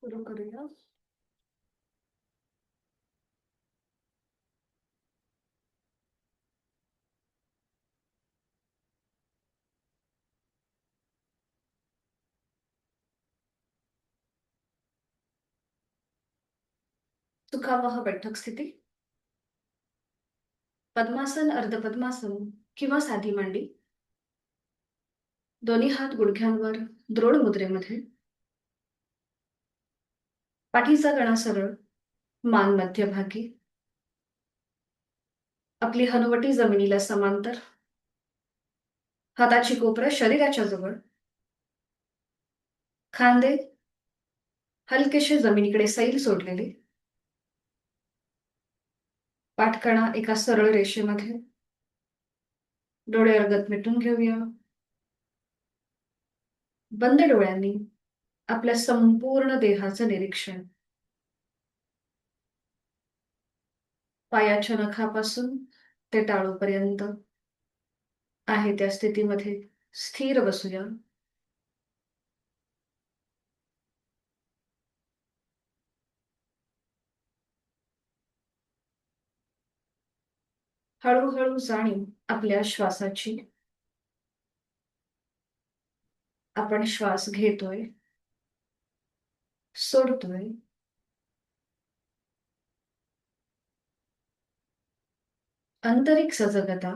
सुरू करूया. सुखावह बैठक स्थिती. पद्मासन, अर्धपद्मासन किंवा साधी मांडी. दोन्ही हात गुडघ्यांवर द्रोण मुद्रेमध्ये. पाठीचा कणा सरळ, मान मध्यभागी. आपली हनुवटी जमिनीला समांतर. हाताची कोपरं शरीराच्या जवळ. खांदे हलकेसे जमिनीकडे सैल सोडलेले. पाठकणा एका सरळ रेषेमध्ये. डोळे अर्गत मिटून घेऊया. बंद डोळ्यांनी आपल्या संपूर्ण देहाचं निरीक्षण. पायाच्या नखापासून ते टाळूपर्यंत आहे त्या स्थितीमध्ये स्थिर बसूया. हळूहळू जाणीव आपल्या श्वासाची. आपण श्वास घेतोय, सोडतोय. आंतरिक सजगता.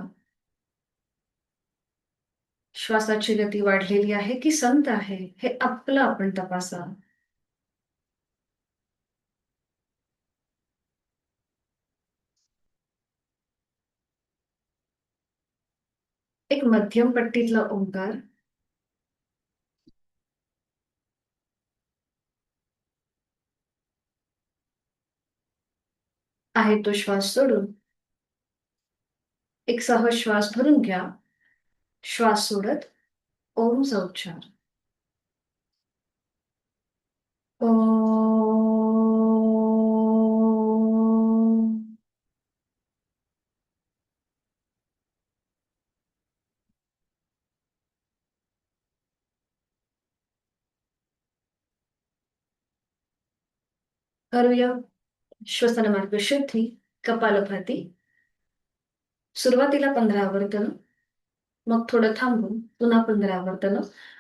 श्वासाची गती वाढलेली आहे की संथ आहे हे आपलं आपण तपासा. एक मध्यम पट्टीतला ओंकार. आहे तो श्वास सोडून एक सहज श्वास भरून घ्या. श्वास सोडत ओमचा उच्चार. ओम. करूया श्वसन मार्ग शुद्धी. कपालभाती. सुरुवातीला 15 आवर्तन, मग थोडं थांबून पुन्हा 15 आवर्तन,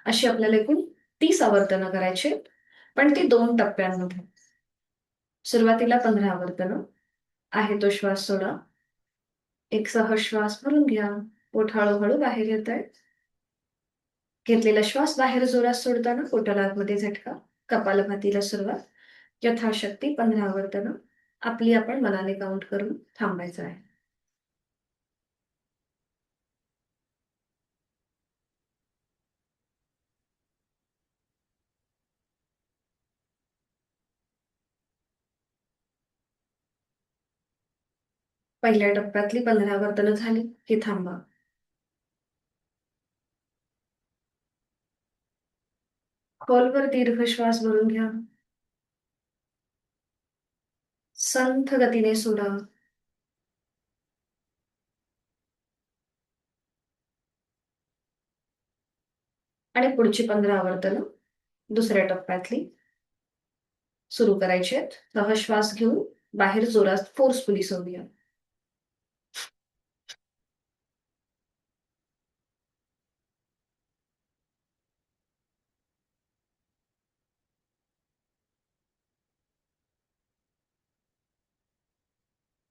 अशी आपल्याला एकूण 30 आवर्तन करायची, पण ती 2 टप्प्यांमध्ये. सुरुवातीला 15 आवर्तन. आहे तो श्वास सोडा. एक सहज श्वास भरून घ्या. पोट हळूहळू बाहेर येत आहे. घेतलेला श्वास बाहेर जोरात सोडताना पोटाला आतमध्ये झटका. कपालभातीला सुरुवात. यथाशक्ती 15 आवर्तन आपली आपण मनाने काउंट करून थांबायचं आहे. पहिल्या टप्प्यातली 15 आवर्तन झाली की थांबा. खोलवर दीर्घ श्वास भरून घ्या. संथ गतीने सोडा. आणि पुढची 15 आवर्तन दुसऱ्या टप्प्यातली सुरू करायची आहेत. सहज श्वास घेऊन बाहेर जोरात फोर्सफुली सोडूया.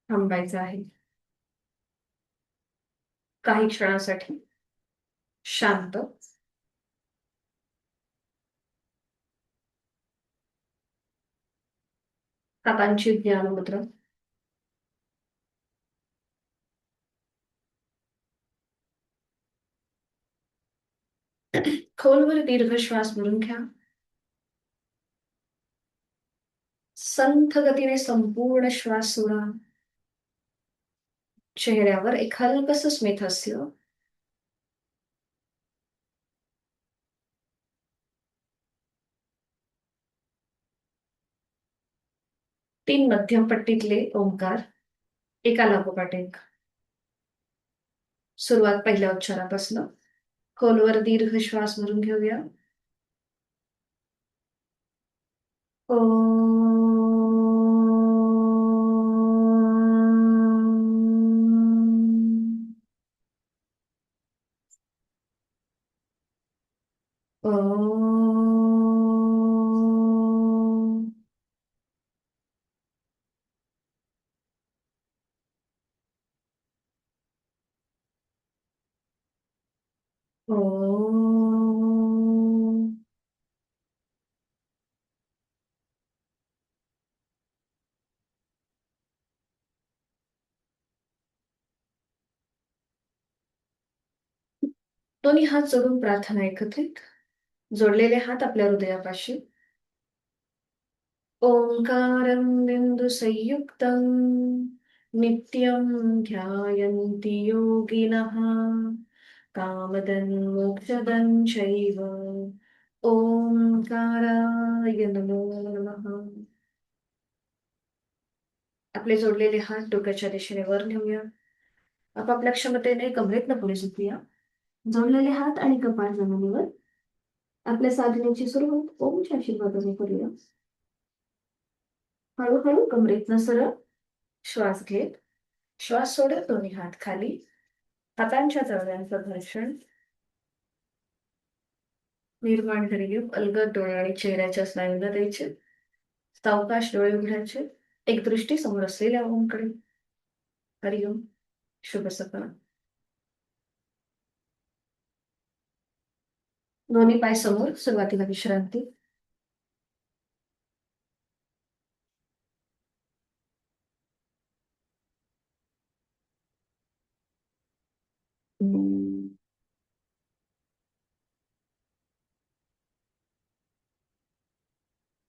थांबायचं आहे. काही क्षणासाठी शांत. हातांची ज्ञान मुद्रा. खोलवर दीर्घ श्वास भरून घ्या. संथ गतीने संपूर्ण श्वास सोडा. चेहऱ्यावर एक हलकस स्मित हास्य. 3 मध्यम पट्टीतले ओंकार एका लागोपाठ एक. सुरुवात पहिल्या उच्चारापासून. खोलवर दीर्घ श्वास भरून घेऊया. ओ ओ ओ दोन्ही हात जोडून प्रार्थना एकत्रित, जोडलेले हात आपल्या हृदयापाशी. ओंकारं बिन्दुसंयुक्तं नित्यं ध्यायन्ति योगिनः कामदं मोक्षदं चैव. ओंकाराय नमो नमः. आपले जोडलेले हात डोक्याच्या दिशेने वर नेऊया. आपापल्या क्षमतेने कमरेतनं पुढे झुकूया. जोडलेले हात आणि कपाळ जमिनीवर. आपल्या साधनेची सुरुवात ओमच्या आशीर्वादाने करूया. हळूहळू कमरेतनं सरळ श्वास घेत, श्वास सोडत दोन्ही हात खाली. हातांच्या तळव्यांचं घर्षण निर्माण करेल. अलगद डोळे आणि चेहऱ्याच्या स्नायूंना द्यायचे. सावकाश डोळे उघडायचे. एक दृष्टी समोर असलेल्या ओमकडे. हरिओम. शुभ सकाळ. दोन्ही पाय समोर, सुरुवातीला विश्रांती.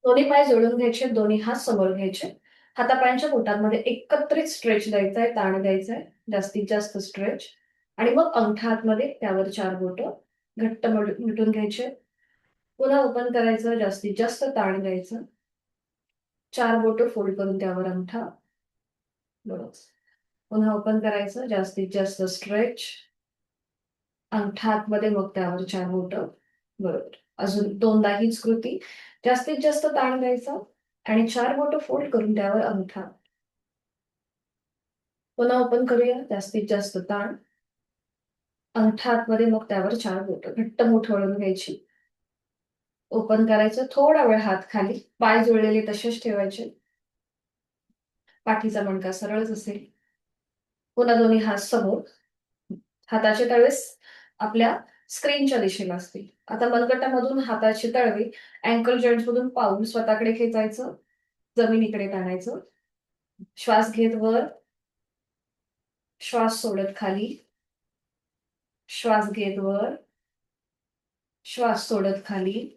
दोन्ही पाय जोडून घ्यायचे, दोन्ही हात समोर घ्यायचे. हातापायांच्या बोटांमध्ये एकत्रित स्ट्रेच द्यायचा आहे, ताण द्यायचा आहे. जास्तीत जास्त स्ट्रेच. आणि मग अंगठा आतमध्ये, त्यावर 4 बोटं घट्ट मिटून घ्यायचे. पुन्हा ओपन करायचं, जास्तीत जास्त ताण द्यायचं. 4 बोटं फोल्ड करून त्यावर अंगठा. बरोबर. पुन्हा ओपन करायचं, जास्तीत जास्त स्ट्रेच. अंगठा आतमध्ये, मग त्यावर 4 बोटं. बरोबर. अजून दोनदा हीच कृती. जास्तीत जास्त ताण द्यायचा आणि 4 बोटं फोल्ड करून त्यावर अंगठा. पुन्हा ओपन करूया, जास्तीत जास्त ताण. अंगठा आतमध्ये, मग त्यावर 4 बोटं घट्ट मुठ वळून घ्यायची. ओपन करायचं, थोडा वेळ हात खाली, पाय जुळलेले तसेच ठेवायचे. पाठीचा मणका सरळच असेल. पुन्हा दोन्ही हात समोर. हाताचे तळवे आपल्या स्क्रीनच्या दिशेला असतील. आता मनगटामधून हाताची तळवे अँकल जॉईंट मधून पाऊल स्वतःकडे खेचायचं. जमिनीकडे ताणायचं. श्वास घेत वर, श्वास सोडत खाली. श्वास घेत वर, श्वास सोडत खाली.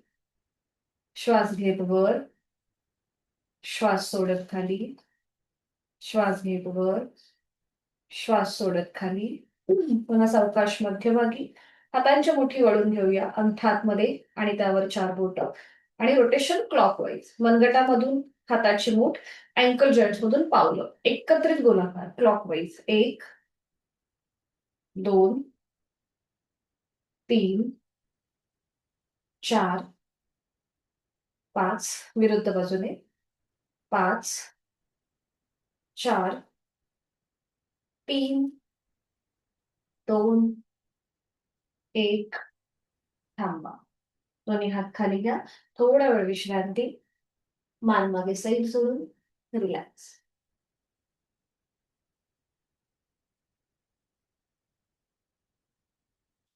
श्वास घेत वर, श्वास सोडत खाली. श्वास घेत वर, श्वास सोडत खाली. पुन्हा सावकाश मध्यभागी. हातांच्या मुठी वळून घेऊया अंगठा आतमध्ये आणि त्यावर 4 बोटं. आणि रोटेशन क्लॉकवाईज. मनगटामधून हाताची मूठ, अँकल जॉईंट मधून पावलं एकत्रित गोलाकार क्लॉकवाईज. 1, 2, 3, 4, 5. विरुद्ध बाजूने. 5, 4, 3, 2, 1. थांबा. दोन्ही हात खाली घ्या. थोडा वेळ विश्रांती. मान मागे सैल सोडून रिलॅक्स.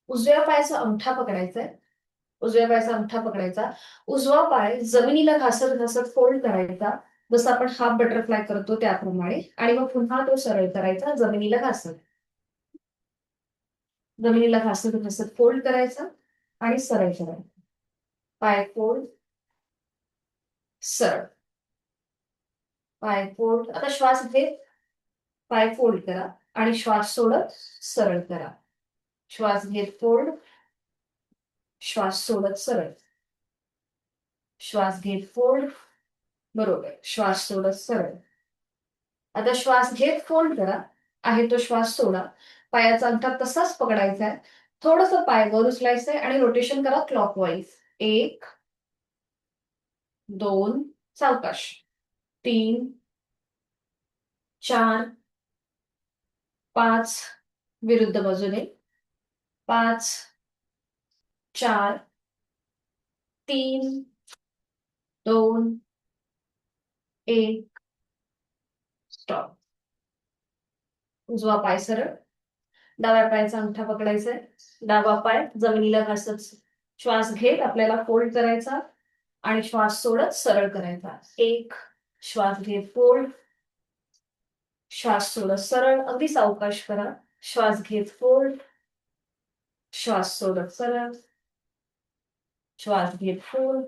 उजव्या पायाचा अंगठा पकडायचा आहे. उजव्या पायाचा अंगठा पकडायचा. उजवा पाय जमिनीला घासत घासत फोल्ड करायचा. जसं आपण हाफ बटरफ्लाय करतो त्याप्रमाणे. आणि मग पुन्हा तो सरळ करायचा जमिनीला घासत. जमिनीला घासत घासत फोल्ड करायचा आणि सरळ करायचा. पाय फोल्ड, सरळ. पाय फोल्ड. आता श्वास घेत पाय फोल्ड करा आणि श्वास सोडत सरळ करा. श्वास घेत फोल्ड, श्वास सोडत सरळ. श्वास घेत फोल्ड. बरोबर. श्वास सोडत सरळ. आता श्वास घेत फोल्ड करा. आहे तो श्वास सोडा. पायाचा अंगठा तसाच पकडायचा आहे. थोडंसं पाय वर उचलायचंय आणि रोटेशन करा क्लॉकवाईज. 1, 2, सावकाश. 3, 4, 5. विरुद्ध बाजूने. 5, 4, 3, 2, 1. स्टॉप. उजवा पाय सरळ. डाव्या पायाचा अंगठा पकडायचा आहे. डावा पाय जमिनीला घासत श्वास घेत आपल्याला फोल्ड करायचा आणि श्वास सोडत सरळ करायचा. 1. श्वास घेत फोल्ड. श्वास सोडत सरळ. अगदी सावकाश करा. श्वास घेत फोल्ड. श्वास सोडत सरळ. श्वास घेत फोल्ड.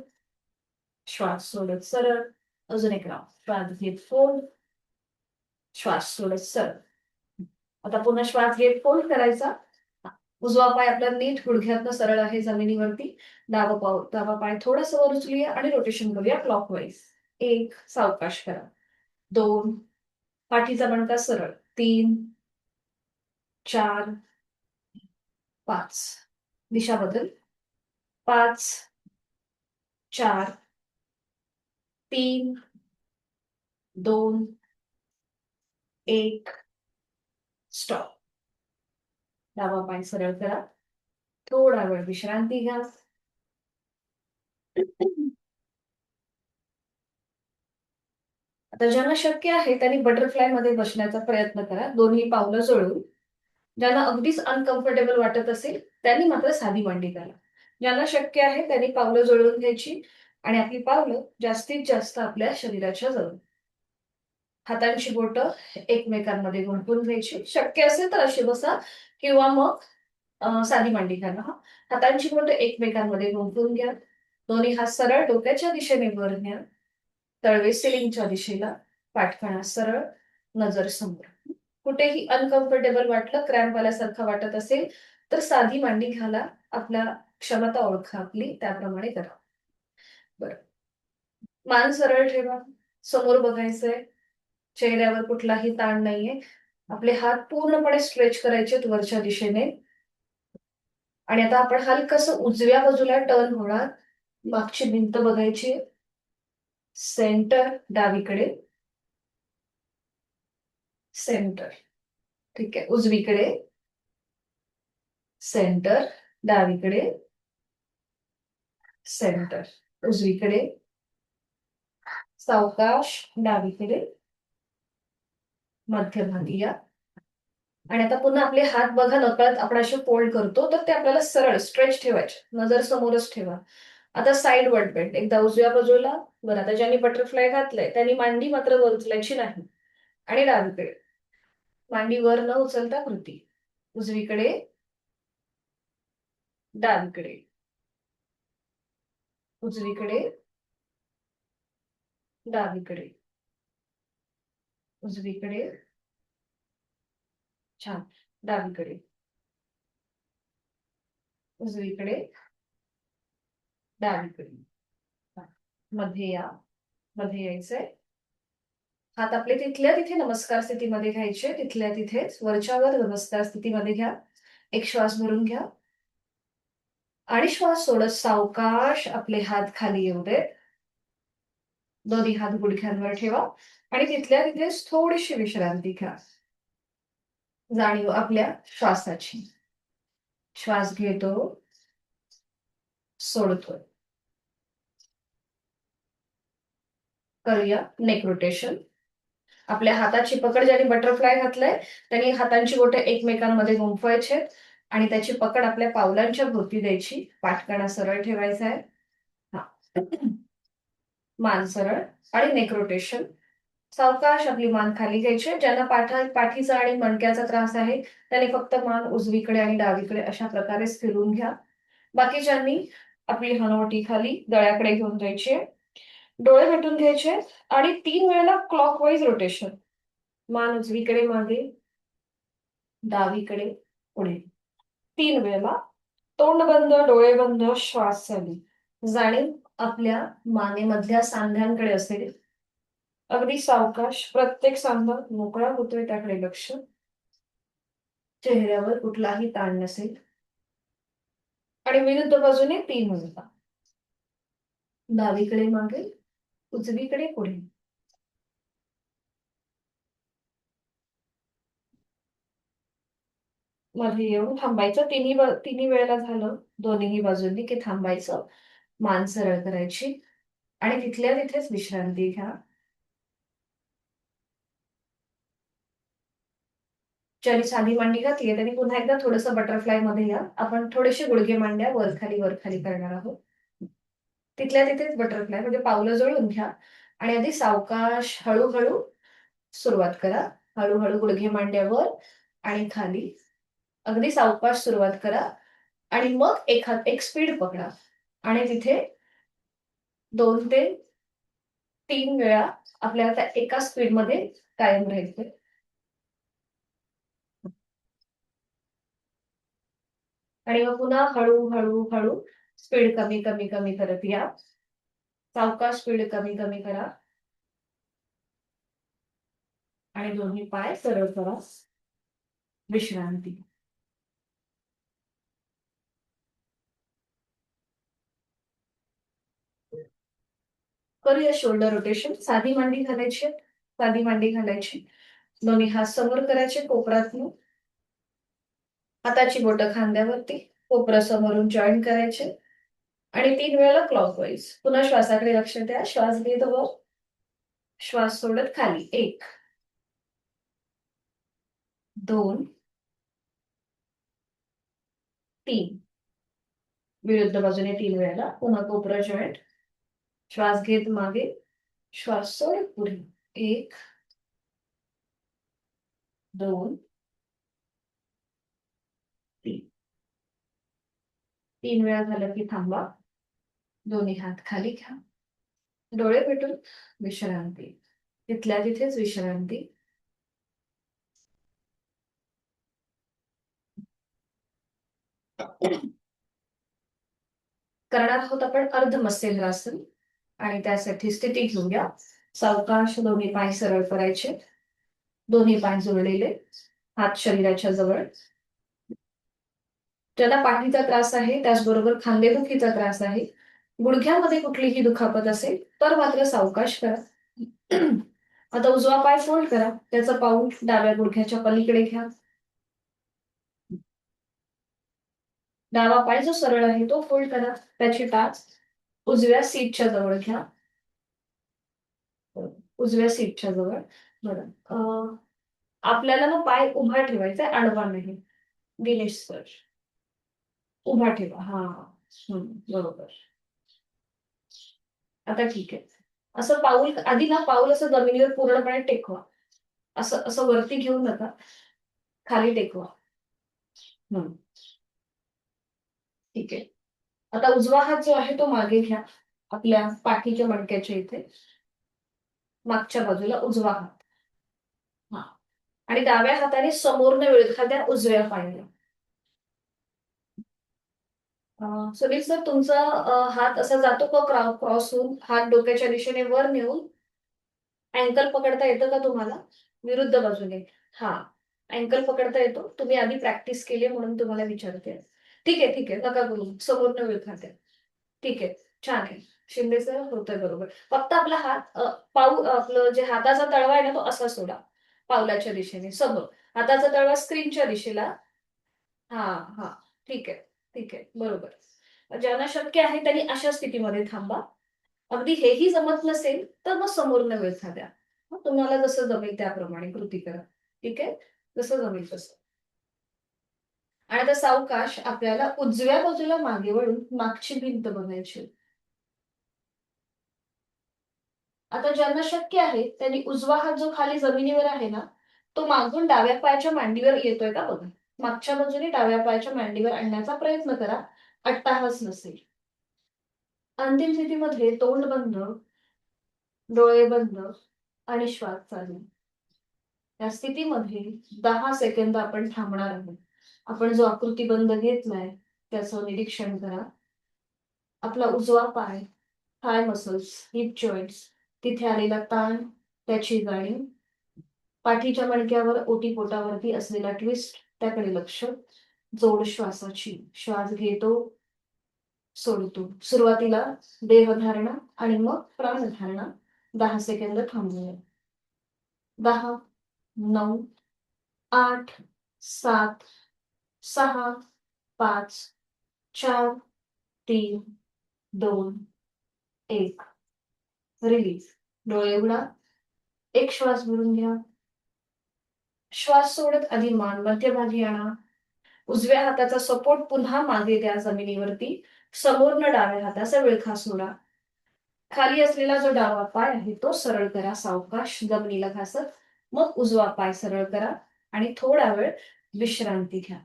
श्वास सोडत सरळ. अजून एक राऊंड. श्वास घेत फोल्ड. श्वास सोडत सरळ. आता पुन्हा श्वास घेत फोल्ड करायचा. उजवा पाय आपला नीट गुडघ्यातनं सरळ आहे जमिनीवरती. डावा पाय थोडासा वर उचलूया आणि रोटेशन करूया क्लॉकवाईज. 1. सावकाश करा. 2. पाठीचा मणका सरळ. 3, 4, 5. दिशा बदल. 5, 4, 3, 2, 1. स्टॉप. डावा पाय सरळ करा. थोडा वेळ विश्रांती घ्या. आता ज्यांना शक्य आहे त्यांनी बटरफ्लाय मध्ये बसण्याचा प्रयत्न करा. दोन्ही पावलं जोडून. ज्यांना अगदीच अनकम्फर्टेबल वाटत असेल त्यांनी मात्र साधी मांडी घाला. ज्यांना शक्य आहे त्यांनी पावलं जोडून घ्यायची आणि आपली पावलं जास्तीत जास्त आपल्या शरीराच्या जवळ. हातांची बोटं एकमेकांमध्ये गुंफून घ्यायची. शक्य असेल तर अशी बसा किंवा मग साधी मांडी घाला. हातांची बोटं एकमेकांमध्ये गुंफून घ्या. दोन्ही हात सरळ डोक्याच्या दिशेने वर न्या. तळवे सिलिंगच्या दिशेला. पाठकणा सरळ. नजर समोर. कुठेही अनकम्फर्टेबल वाटलं, क्रॅम्प आल्यासारखं वाटत असेल तर साधी मांडी घाला. आपल्या क्षमता ओळखा आपली, त्याप्रमाणे करा. बरं. मान सरळ ठेवा. समोर बघायचंय. चेहऱ्यावर कुठलाही ताण नाहीये. आपले हात पूर्णपणे स्ट्रेच करायचे वरच्या दिशेने. आणि आता आपण हलकसं उजव्या बाजूला टर्न होणार. मागची भिंत बघायची. सेंटर डावीकडे. सेंटर. ठीक आहे. उजवीकडे. सेंटर. डावीकडे. सेंटर. उजवीकडे. सावकाश डावीकडे. मध्यभागी या. आणि आता पुन्हा आपले हात बघा नकळत आपण असे फोल्ड करतो तर ते आपल्याला सरळ स्ट्रेच ठेवायचे. नजर समोरच ठेवा. आता साइड वर्ड बेंड. एकदा उजव्या बाजूला. बरं, आता ज्यांनी बटरफ्लाय घातलंय त्यांनी मांडी मात्र वर उचलायची नाही. आणि डावीकडे. मांडी वर न उचलता कृती. उजवीकडे. डावीकडे. उजवीकडे. डावीकडे. उजवीकडे. छान. डावीकडे. उजवीकडे. डावीकडे. मध्ये या. मध्ये यायचंय. हात आपले तिथल्या तिथे नमस्कार स्थितीमध्ये घ्यायचे. तिथल्या तिथेच वरच्या वर नमस्कार स्थितीमध्ये घ्या. एक श्वास भरून घ्या. आणि श्वास सोडत सावकाश आपले हात खाली येऊ दे. दोन्ही हात गुडघ्यांवर ठेवा आणि तिथल्या तिथेच थोडीशी विश्रांती घ्या. जाणीव आपल्या श्वासाची. श्वास घेतो. सोडतोय. करूया नेक रोटेशन. आपल्या हाताची पकड ज्यांनी बटरफ्लाय घातलाय त्यांनी हातांची बोटे एकमेकांमध्ये गुंफवायचे आणि त्याची पकड आपल्या पावलांच्या भोवती द्यायची. पाठकणा सरळ ठेवायचा आहे. मान सरळ आणि नेक रोटेशन. सावकाश आपली मान खाली घ्यायची. ज्यांना पाठीचा आणि मणक्याचा त्रास आहे त्यांनी फक्त मान उजवीकडे आणि डावीकडे अशा प्रकारे फिरून घ्या. बाकीच्यांनी आपली हनवटी खाली गळ्याकडे घेऊन जायची. डोळे मिटून घ्यायचे आणि 3 वेळेला क्लॉकवाईज रोटेशन. मान उजवीकडे मागे. डावीकडे पुढे. 3 वेळेला. तोंड बंद, डोळे बंद, श्वास चालू. जाणीव आपल्या मानेमधल्या सांध्यांकडे असेल. अगदी सावकाश. प्रत्येक सांधा मोकळा होतोय त्याकडे लक्ष. चेहऱ्यावर कुठलाही ताण नसेल. आणि विरुद्ध बाजूने 3 वेळेला. डावीकडे मागे. उजवीकडे पुढे. मध्ये येऊन थांबायचं. तिन्ही वेळेला झालं दोन्ही बाजूंनी की थांबायचं. मान सरळ करायची आणि तिथल्या तिथेच विश्रांती घ्या. ज्यांनी साधी मांडी घातलीये त्यांनी पुन्हा एकदा थोडंसं बटरफ्लाय मध्ये या. आपण थोडेसे गुडघे मांड्या वर खाली करणार आहोत. तिथल्या तिथेच बटरफ्लाय म्हणजे पावलं जुळवून घ्या आणि आधी सावकाश हळूहळू सुरुवात करा. हळूहळू गुडघे मांड्यावर आणि खाली. अगदी सावकाश सुरुवात करा आणि मग एक स्पीड पकडा आणि तिथे 2 ते 3 वेळा आपल्याला त्या एका स्पीड मध्ये कायम राहायचं. आणि मग पुन्हा हळू हळू हळू स्पीड कमी कमी कमी करत या. सावकाश स्पीड कमी कमी करा आणि दोन्ही पाय सरळ करा. विश्रांती. करूया शोल्डर रोटेशन. साधी मांडी घालायची. साधी मांडी घालायची. दोन्ही हात समोर करायचे कोपरात. हाताची बोटं खांद्यावरती. कोपरं समोरून जॉईन करायचे आणि 3 वेळेला क्लॉकवाईज. पुन्हा श्वासाकडे लक्ष द्या. श्वास घेत वर. श्वास सोडत खाली. 1, 2, 3. विरुद्ध बाजूने 3 वेळेला. पुन्हा कोपरा जॉईंट. श्वास घेत मागे. श्वास सोडत पुढे. 1, 2, 3. 3 वेळा झालं की थांबा. दोन्ही हात खाली घ्या. डोळे मिटून विश्रांती. तिथल्या तिथेच विश्रांती. करणार आहोत आपण अर्ध मत्स्येंद्रासन आणि त्यासाठी स्थिती घेऊया. सावकाश दोन्ही पाय सरळ करायचे. दोन्ही पाय जोडलेले. हात शरीराच्या जवळ. ज्यांना पाठीचा त्रास आहे त्याचबरोबर खांदेदुखीचा त्रास आहे, गुडघ्यामध्ये कुठलीही दुखापत असेल तर मात्र सावकाश करा. आता उजवा पाय फोल्ड करा. त्याचं पाऊल डाव्या गुडघ्याच्या पलीकडे घ्या. डावा पाय जो सरळ आहे तो फोल्ड करा. त्याची टाच उजव्या सीटच्या जवळ घ्या. उजव्या सीटच्या जवळ. बरं. आपल्याला ना पाय उभा ठेवायचा आहे, आडवा नाही. दिनेश सर, उभा ठेवा. हा. बरोबर. आता ठीक आहे. असं पाऊल आधी ना पाऊल असं जमिनीवर पूर्णपणे टेकवा. असं असं वरती घेऊ नका. खाली टेकवा. ठीक आहे. आता उजवा हात जो आहे तो मागे घ्या. आपल्या पाठीच्या मणक्याच्या इथे मागच्या बाजूला उजवा हात. हा. आणि डाव्या हाताने समोरनं विळखा द्या उजव्या पायाला. सुनील सर, तुमचा हात असा जातो का क्रॉस होऊन हात डोक्याच्या दिशेने वर नेऊन अँकल पकडता येतं का तुम्हाला? विरुद्ध बाजूने. हा. अँकल पकडता येतो. तुम्ही आधी प्रॅक्टिस केली म्हणून तुम्हाला विचारते. ठीक आहे ठीक आहे, नका करू. समोरनं विळखा. ठीक आहे. छान आहे. शिंदे सर, होतंय बरोबर. फक्त आपला हात आपलं जे हाताचा तळवा आहे ना तो असा सोडा. पावलाच्या दिशेने समोर. हाताचा तळवा स्क्रीनच्या दिशेला. हा. हा. ठीक आहे. ठीक आहे. बरोबर. ज्यांना शक्य आहे त्यांनी अशा स्थितीमध्ये थांबा. अगदी हेही जमत नसेल तर मग समोरनं वेळखा द्या. तुम्हाला जसं जमेल त्याप्रमाणे कृती करा. ठीक आहे. जसं जमेल तसं. आणि आता सावकाश आपल्याला उजव्या बाजूला मागे वळून मागची भिंत बघायची. आता ज्यांना शक्य आहे त्यांनी उजवा हात जो खाली जमिनीवर आहे ना तो मागून डाव्या पायाच्या मांडीवर येतोय का बघा. मागच्या बाजूने डाव्या पायाच्या मांडीवर आणण्याचा प्रयत्न करा. अट्टाहास नसेल. अंतिम स्थितीमध्ये तोंड बंद, डोळे बंद आणि श्वास चालू. या स्थितीमध्ये 10 सेकंद आपण थांबणार आहोत. आपण जो आकृतीबंध घेतलाय त्याचं निरीक्षण करा. आपला उजवा पाय, थाय मसल्स, हिप जॉईंट्स, तिथे आलेला ताण, त्याची जाणीव. पाठीच्या मणक्यावर ओटीपोटावरती असलेला ट्विस्ट, त्याकडे लक्ष. जोड श्वासाची. श्वास घेतो, सोडतो. सुरुवातीला देहधारणा आणि मग प्राणधारणा. 10 सेकंद थांबूया. 10, 9, 8, 7, 6, 5, 4, 3, 2, 1. रिलीज. डोळे उघडा. एक श्वास भरून घ्या. श्वास सोडत आधी मान मध्यभागी आणा. उजव्या हाताचा सपोर्ट पुन्हा मागे द्या जमिनीवरती. समोरनं डाव्या हाताचा विळखा सोडा. खाली असलेला जो डावा पाय आहे तो सरळ करा सावकाश जमिनीला घासत. मग उजवा पाय सरळ करा आणि थोडा वेळ विश्रांती घ्या.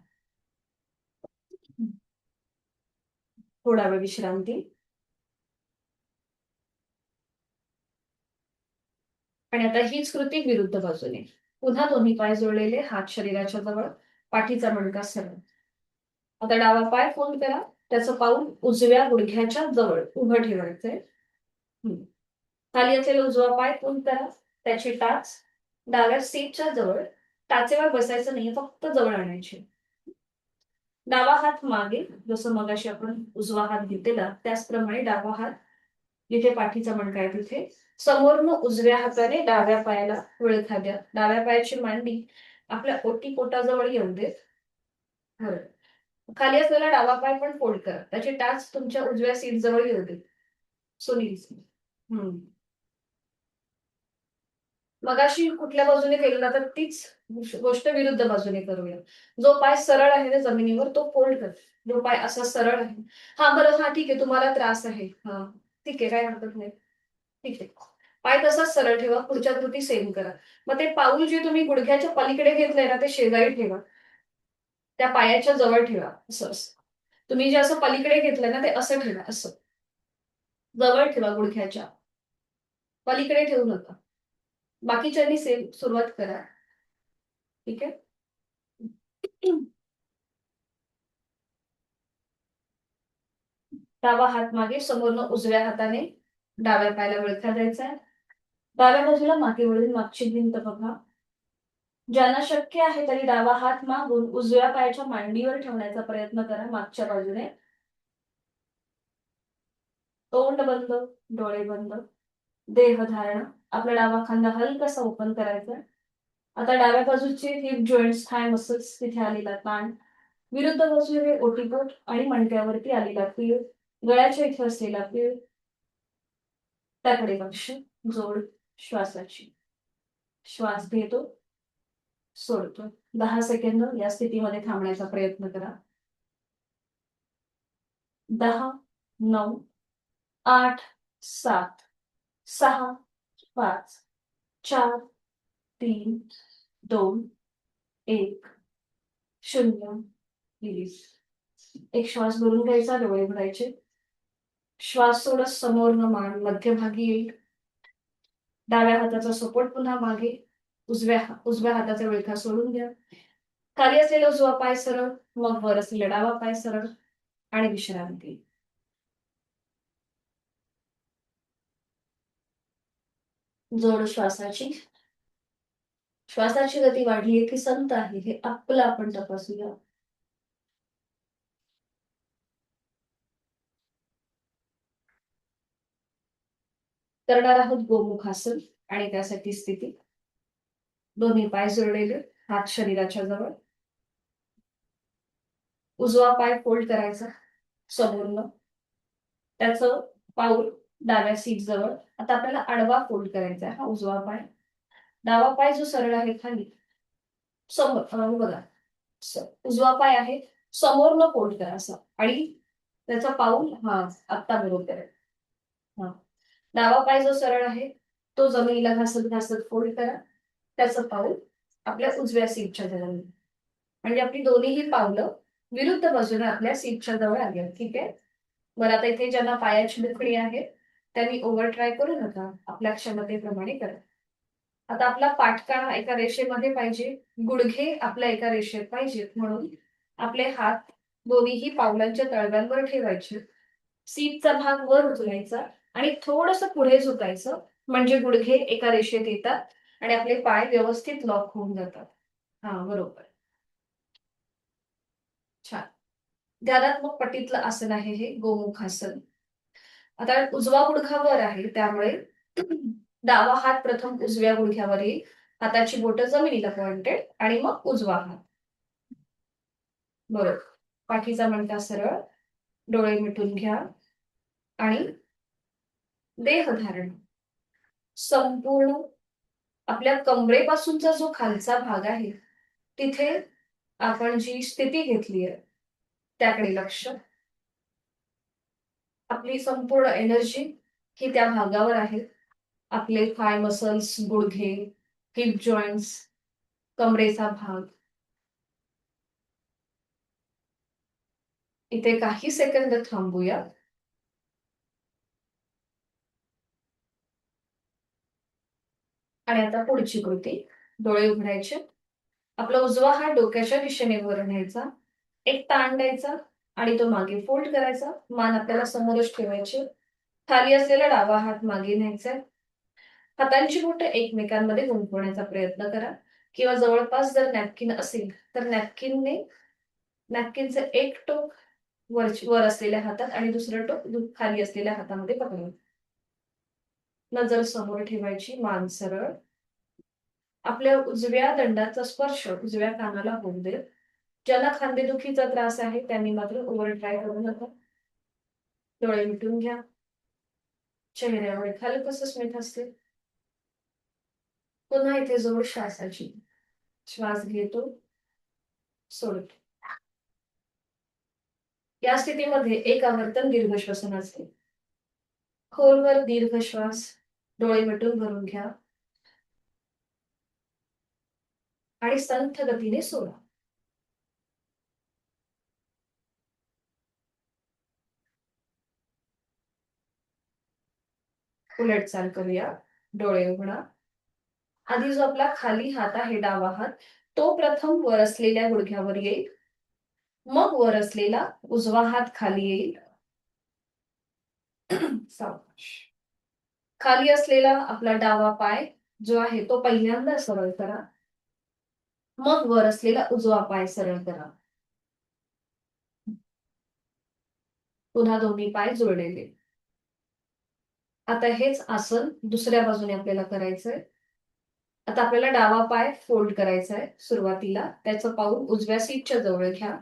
थोडा वेळ विश्रांती. आणि आता हीच कृती विरुद्ध बाजूने. पुन्हा दोन्ही पाय जोडलेले, हात शरीराच्या जवळ, पाठीचा मणका सरळ. आता डावा पाय फोल्ड करा. त्याचं पाऊल उजव्या गुडघ्याच्या जवळ उभं ठेवायचंय. खाली असलेला उजवा पाय फोल्ड करा. त्याची टाच डाव्या सीटच्या जवळ. टाचेवर बसायचं नाही, फक्त जवळ आणायची. डावा हात मागे, जसं मगाशी आपण उजवा हात घेतलेला त्याचप्रमाणे डावा हात जिथे पाठीचा मणका आहे तिथे. समोरनं उजव्या हाताने डाव्या पायाला विळखा द्या. डाव्या पायाची मांडी आपल्या ओटीपोटाजवळ येऊ देत. खाली असलेला डावा पाय पण फोल्ड करा. त्याची टाच तुमच्या उजव्या सीट जवळ येऊ दे. सोनी. मगाशी कुठल्या बाजूने केलं तर तीच गोष्ट विरुद्ध बाजूने करूया. जो पाय सरळ आहे ना जमिनीवर तो फोल्ड कर. जो पाय असा सरळ आहे. हा बरं, हा ठीक आहे, तुम्हाला त्रास आहे, हा ठीक आहे, काय हरकत नाही, ठीक आहे. पाय तसाच सरळ ठेवा. पुढच्या कृती सेम करा. मग ते पाऊल जे तुम्ही गुडघ्याच्या पलीकडे घेतलंय ना ते शेजारी ठेवा. त्या पायाच्या जवळ ठेवा. असं असं तुम्ही जे असं पलीकडे घेतलंय ना ते असं ठेवा. असं जवळ ठेवा गुडघ्याच्या. पलीकडे ठेवू नका. बाकीच्यांनी सेम सुरुवात करा. ठीक आहे. डावा हात मागे, समोरनं उजव्या हाताने डाव्या पायाला विळखा द्यायचा आहे. डाव्या बाजूला मागे वळून मागची भिंत बघा. ज्यांना शक्य आहे त्यांनी डावा हात मागून उजव्या पायाच्या मांडीवर ठेवण्याचा प्रयत्न करा मागच्या बाजूने. तोंड बंद, डोळे बंद. देह धारणा. आपला डावा खांदा हलकासा ओपन करायचा. आता डाव्या बाजूचे हिप जॉईंट्स, थाय मसल्स तिथे आलेला ताण. विरुद्ध बाजूने ओटीपोट आणि मणक्यावरती आलेला पीळ. गळ्याच्या इथे असलेला पीळ. त्याकडे लक्ष. जोड श्वासाची. श्वास घेतो, सोडतो. 10 सेकंद या स्थितीमध्ये थांबण्याचा प्रयत्न करा. 10, 9, 8, 7, 6, 5, 4, 3, 2, 1. 0. रिलीज. एक श्वास भरून घ्यायचा, डोळे उघडायचे. श्वास सोडत समोरनं मान मध्यभागी येईल. डाव्या हाताचा सपोर्ट पुन्हा मागे. उजव्या हाताचा विळखा सोडून द्या. खाली असलेला उजवा पाय सरळ, मग वर असलेला डावा पाय सरळ आणि विश्रांती. जोड श्वासाची. श्वासाची गती वाढली की संत आहे हे आपलं आपण तपासूया. करणार आहोत गोमुखासन आणि त्यासाठी स्थिती. दोन्ही पाय जोडलेले, हात शरीराच्या जवळ. उजवा पाय फोल्ड करायचा समोरनं. त्याचं पाऊल डाव्या सीट जवळ. आता आपल्याला आडवा फोल्ड करायचा आहे हा उजवा पाय. डावा पाय जो सरळ आहे खाली समोर बघा. उजवा पाय आहे, समोरनं फोल्ड करा असं आणि त्याचा पाऊल हा आत्ता बरोबर आहे. हा डावा पाय जो सरळ आहे तो जमिनीला घासत घासत फोल्ड करा. त्याचं पाऊल आपल्या उजव्या सीटच्या जवळ. म्हणजे आपली दोन्हीही पावलं विरुद्ध बाजूने आपल्या सीटच्या जवळ आली. ठीक आहे. बरं, आता इथे ज्यांना पायाची दुखणी आहे त्यांनी ओव्हर ट्राय करू नका. आपल्या क्षमतेप्रमाणे करा. आता आपला पाठकाणा एका रेषेमध्ये पाहिजे. गुडघे आपल्या एका रेषेत पाहिजेत म्हणून आपले हात दोन्हीही पावलांच्या तळव्यांवर ठेवायचे. सीटचा भाग वर उचलायचा आणि थोडस पुढे झुकायचं. म्हणजे गुडघे एका रेषेत येतात आणि आपले पाय व्यवस्थित लॉक होऊन जातात. हा बरोबर. छान. ध्यानात्मक पट्टीतलं आसन आहे हे गोमुखासन. आता उजवा गुडघा वर आहे त्यामुळे डावा हात प्रथम उजव्या गुडघ्यावर येईल, हाताची बोटं जमिनीला पॉइंटेड आणि मग उजवा हात. बरोबर. पाठीचा मणका सरळ, डोळे मिटून घ्या आणि देहधारण. संपूर्ण आपल्या कमरेपासूनचा जो खालचा भाग आहे तिथे आपण जी स्थिती घेतली आहे त्याकडे लक्ष. आपली संपूर्ण एनर्जी ही त्या भागावर आहे. आपले थाय मसल्स, गुडघे, हिप जॉइंट्स, कमरेचा भाग. इथे काही सेकंद थांबूया. आणि आता पुढची कृती. डोळे उघडायचे. आपला उजवा हात डोक्याच्या दिशेने वर न्यायचा, एक ताण द्यायचा आणि तो मागे फोल्ड करायचा. मान आपल्याला समोरच ठेवायची. खाली असलेला डावा हात मागे न्यायचा. हातांची बोटं एकमेकांमध्ये गुंफवण्याचा प्रयत्न करा किंवा जवळपास जर नॅपकिन असेल तर नॅपकिनचं एक टोक वर असलेल्या हातात आणि दुसरं टोक खाली असलेल्या हातामध्ये पकडा. नजर समोर ठेवायची, मान सरळ. आपल्या उजव्या दंडाचा स्पर्श उजव्या कानाला होऊ दे. ज्यांना खांदेदुखीचा त्रास आहे त्यांनी मात्र ओव्हर ट्राय करू नका. डोळे मिटून घ्या. चेहऱ्यावर हलकसं स्मित असते. पुन्हा इथे जोड श्वासाची. श्वास घेतो, सोडतो. या स्थितीमध्ये एक आवर्तन दीर्घ श्वसनाचे. खोलवर दीर्घ श्वास, डोळे मिटून भरून घ्या आणि संथ गतीने सोडा. उलट चाल करूया. डोळे उघडा. आधी जो आपला खाली हात आहे डावा हात, तो प्रथम वर असलेल्या गुडघ्यावर येईल. मग वर असलेला उजवा हात खाली येईल. सावकाश. खाली असलेला आपला डावा पाय जो आहे तो पहिल्यांदा सरळ करा. मग वर असलेला उजवा पाय सरळ करा. पुन्हा दोन्ही पाय जोडलेले. आता हेच आसन दुसऱ्या बाजूने आपल्याला करायचंय. आता आपल्याला डावा पाय फोल्ड करायचा आहे. सुरुवातीला त्याचं पाऊल उजव्या सीटच्या जवळ घ्या.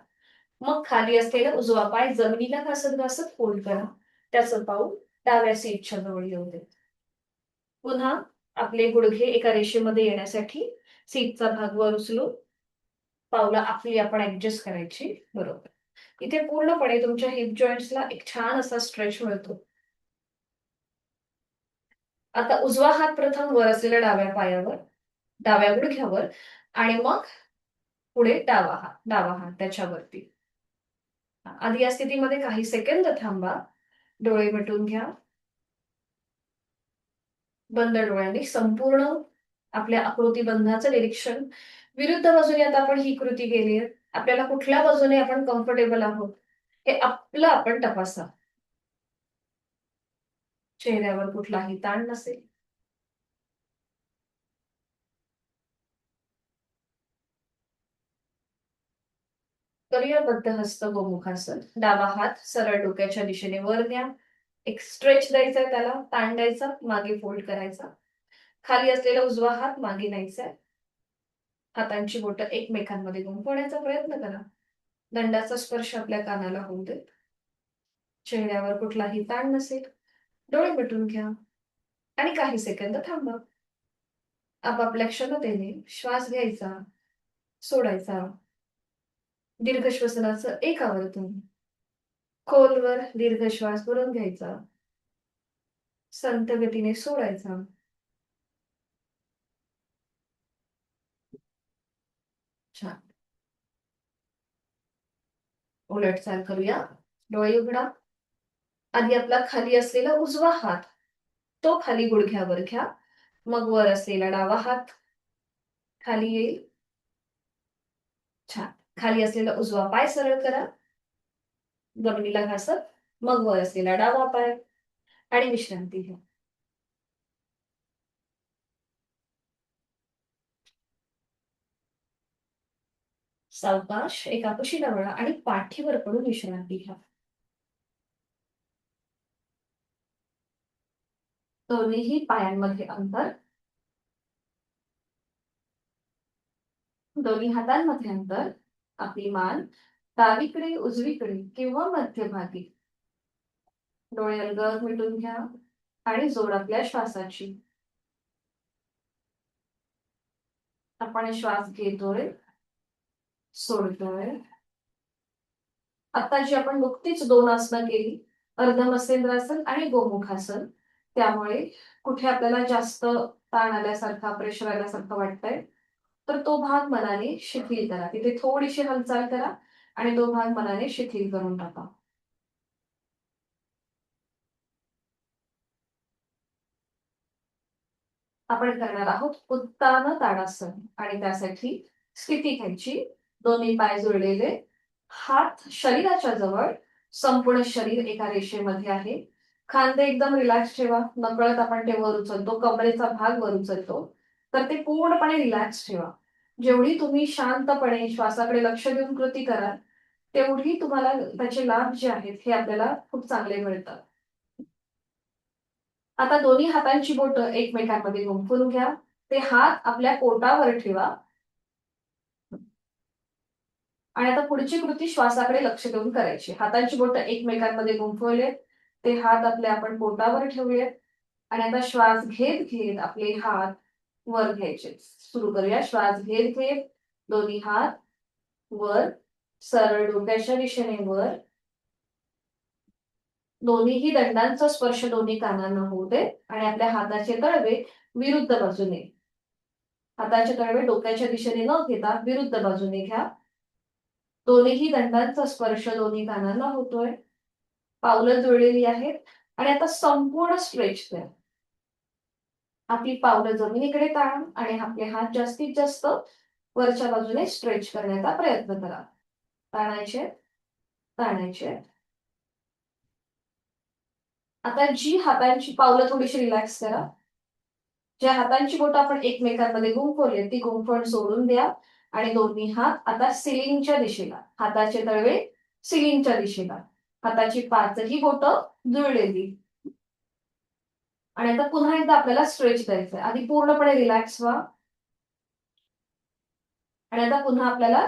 मग खाली असलेला उजवा पाय जमिनीला घासत घासत फोल्ड करा. त्याचं पाऊल डाव्या सीटच्या जवळ येऊ दे. पुन्हा आपले गुडघे एका रेषेमध्ये येण्यासाठी सीटचा भाग वर उचलून पावलं आपली आपण ऍडजस्ट करायची. बरोबर. इथे पूर्णपणे तुमच्या हिप जॉईंट्सला एक छान असा स्ट्रेच मिळतो. आता उजवा हात प्रथम वर असलेल्या डाव्या पायावर, डाव्या गुडघ्यावर आणि मग पुढे डावा हात त्याच्यावरती. आधी या स्थितीमध्ये काही सेकंद थांबा. डोळे मिटून घ्या. बंद डोळ्यांनी संपूर्ण आपल्या आकृतीबंधाचं निरीक्षण. विरुद्ध बाजूने आता आपण ही कृती केली आहे. आपल्याला कुठल्या बाजूने आपण कम्फर्टेबल आहोत हे आपलं आपण तपासा. चेहऱ्यावर कुठलाही ताण नसेल. करूया बद्धहस्त गोमुखासन. डावा हात सरळ डोक्याच्या दिशेने वर न्या. एक स्ट्रेच द्यायचा आहे त्याला, ताण द्यायचा, मागे फोल्ड करायचा. खाली असलेला उजवा हात मागे न्यायचा आहे. हातांची बोटं एकमेकांमध्ये गुंफवण्याचा प्रयत्न करा. दंडाचा स्पर्श आपल्या कानाला होऊ दे. चेहऱ्यावर कुठलाही ताण नसेल. डोळे मिटून घ्या आणि काही सेकंद थांबा. आपापल्या क्षमतेने श्वास घ्यायचा, सोडायचा. दीर्घ श्वसनाचं एक आवर्तन. खोलवर दीर्घ श्वास भरून घ्यायचा, संथ गतीने सोडायचा. छान. उलट चाल करूया. डोळे उघडा. आधी आपला खाली असलेला उजवा हात तो खाली गुडघ्यावर घ्या. मग वर असलेला डावा हात खाली येईल. छान. खाली असलेला उजवा पाय सरळ करा. जमिनीला घासत. मग वर असलेला डावा पाय आणि विश्रांती घ्या. सावकाश एका कुशीला वळा आणि पाठीवर पडून विश्रांती घ्या. दोन्हीही पायांमध्ये अंतर, दोन्ही हातांमध्ये अंतर, आपली मान डावीकडे उजवीकडे किंवा मध्यभागी. डोळे अलगद मिटून घ्या आणि जोड आपल्या श्वासाची. आपण श्वास घेतोय, सोडतोय. आता जी आपण नुकतीच 2 आसनं केली, अर्ध मत्स्येंद्रासन आणि गोमुखासन, त्यामुळे कुठे आपल्याला जास्त ताण आल्यासारखा, प्रेशर आल्यासारखं वाटतंय, तर तो भाग मनाने शिथिल करा. तिथे थोडीशी हालचाल करा आणि तो भाग मनाने शिथिल करून टाका. आपण करणार आहोत उत्तान ताडासन आणि त्यासाठी स्थिती घ्यायची. दोन्ही पाय जुळलेले, हात शरीराच्या जवळ, संपूर्ण शरीर एका रेषेमध्ये आहे. खांदे एकदम रिलॅक्स ठेवा. नकळत आपण ते वर उचलतो, कमरेचा भाग वर उचलतो, तर ते पूर्णपणे रिलॅक्स ठेवा. जेवढी तुम्ही शांतपणे श्वासाकडे लक्ष देऊन कृती कराल, तेवढी तुम्हाला त्याचे लाभ जे आहेत हे आपल्याला खूप चांगले मिळतात. आता दोन्ही हातांची बोटं एकमेकांमध्ये गुंफून घ्या. ते हात आपल्या पोटावर ठेवा आणि आता पुढची कृती श्वासाकडे लक्ष देऊन करायची. हातांची बोटं एकमेकांमध्ये गुंफवले, ते हात आपल्या आपण पोटावर ठेवूयात आणि आता श्वास घेत घेत आपले हात वर घ्यायचे. सुरू करूया. श्वास घेत घेत दोन्ही हात वर, सरळ डोक्याच्या दिशेने वर. दोन्हीही दंडांचा स्पर्श दोन्ही कानांना होऊ दे आणि आपल्या हाताचे तळवे विरुद्ध बाजूने, हाताचे तळवे डोक्याच्या दिशेने न घेता विरुद्ध बाजूने घ्या. दोन्हीही दंडांचा स्पर्श दोन्ही कानांना होतोय. पावलं जुळलेली आहेत आणि आता संपूर्ण स्ट्रेच द्या. आपली पावलं जमिनीकडे ताणा आणि आपले हात जास्तीत जास्त वरच्या बाजूने स्ट्रेच करण्याचा प्रयत्न करा. ताणायचे, ताणायचे. आता जी हातांची पावलं थोडीशी रिलॅक्स करा. ज्या हातांची बोटं आपण एकमेकांमध्ये गुंफवली ती गुंफण सोडून द्या आणि दोन्ही हात आता सिलिंगच्या दिशेला, हाताचे तळवे सिलिंगच्या दिशेला, हाताची पाचही बोटं जुळलेली. आणि आता पुन्हा एकदा आपल्याला स्ट्रेच द्यायचंय. आधी पूर्णपणे रिलॅक्स व्हा आणि आता पुन्हा आपल्याला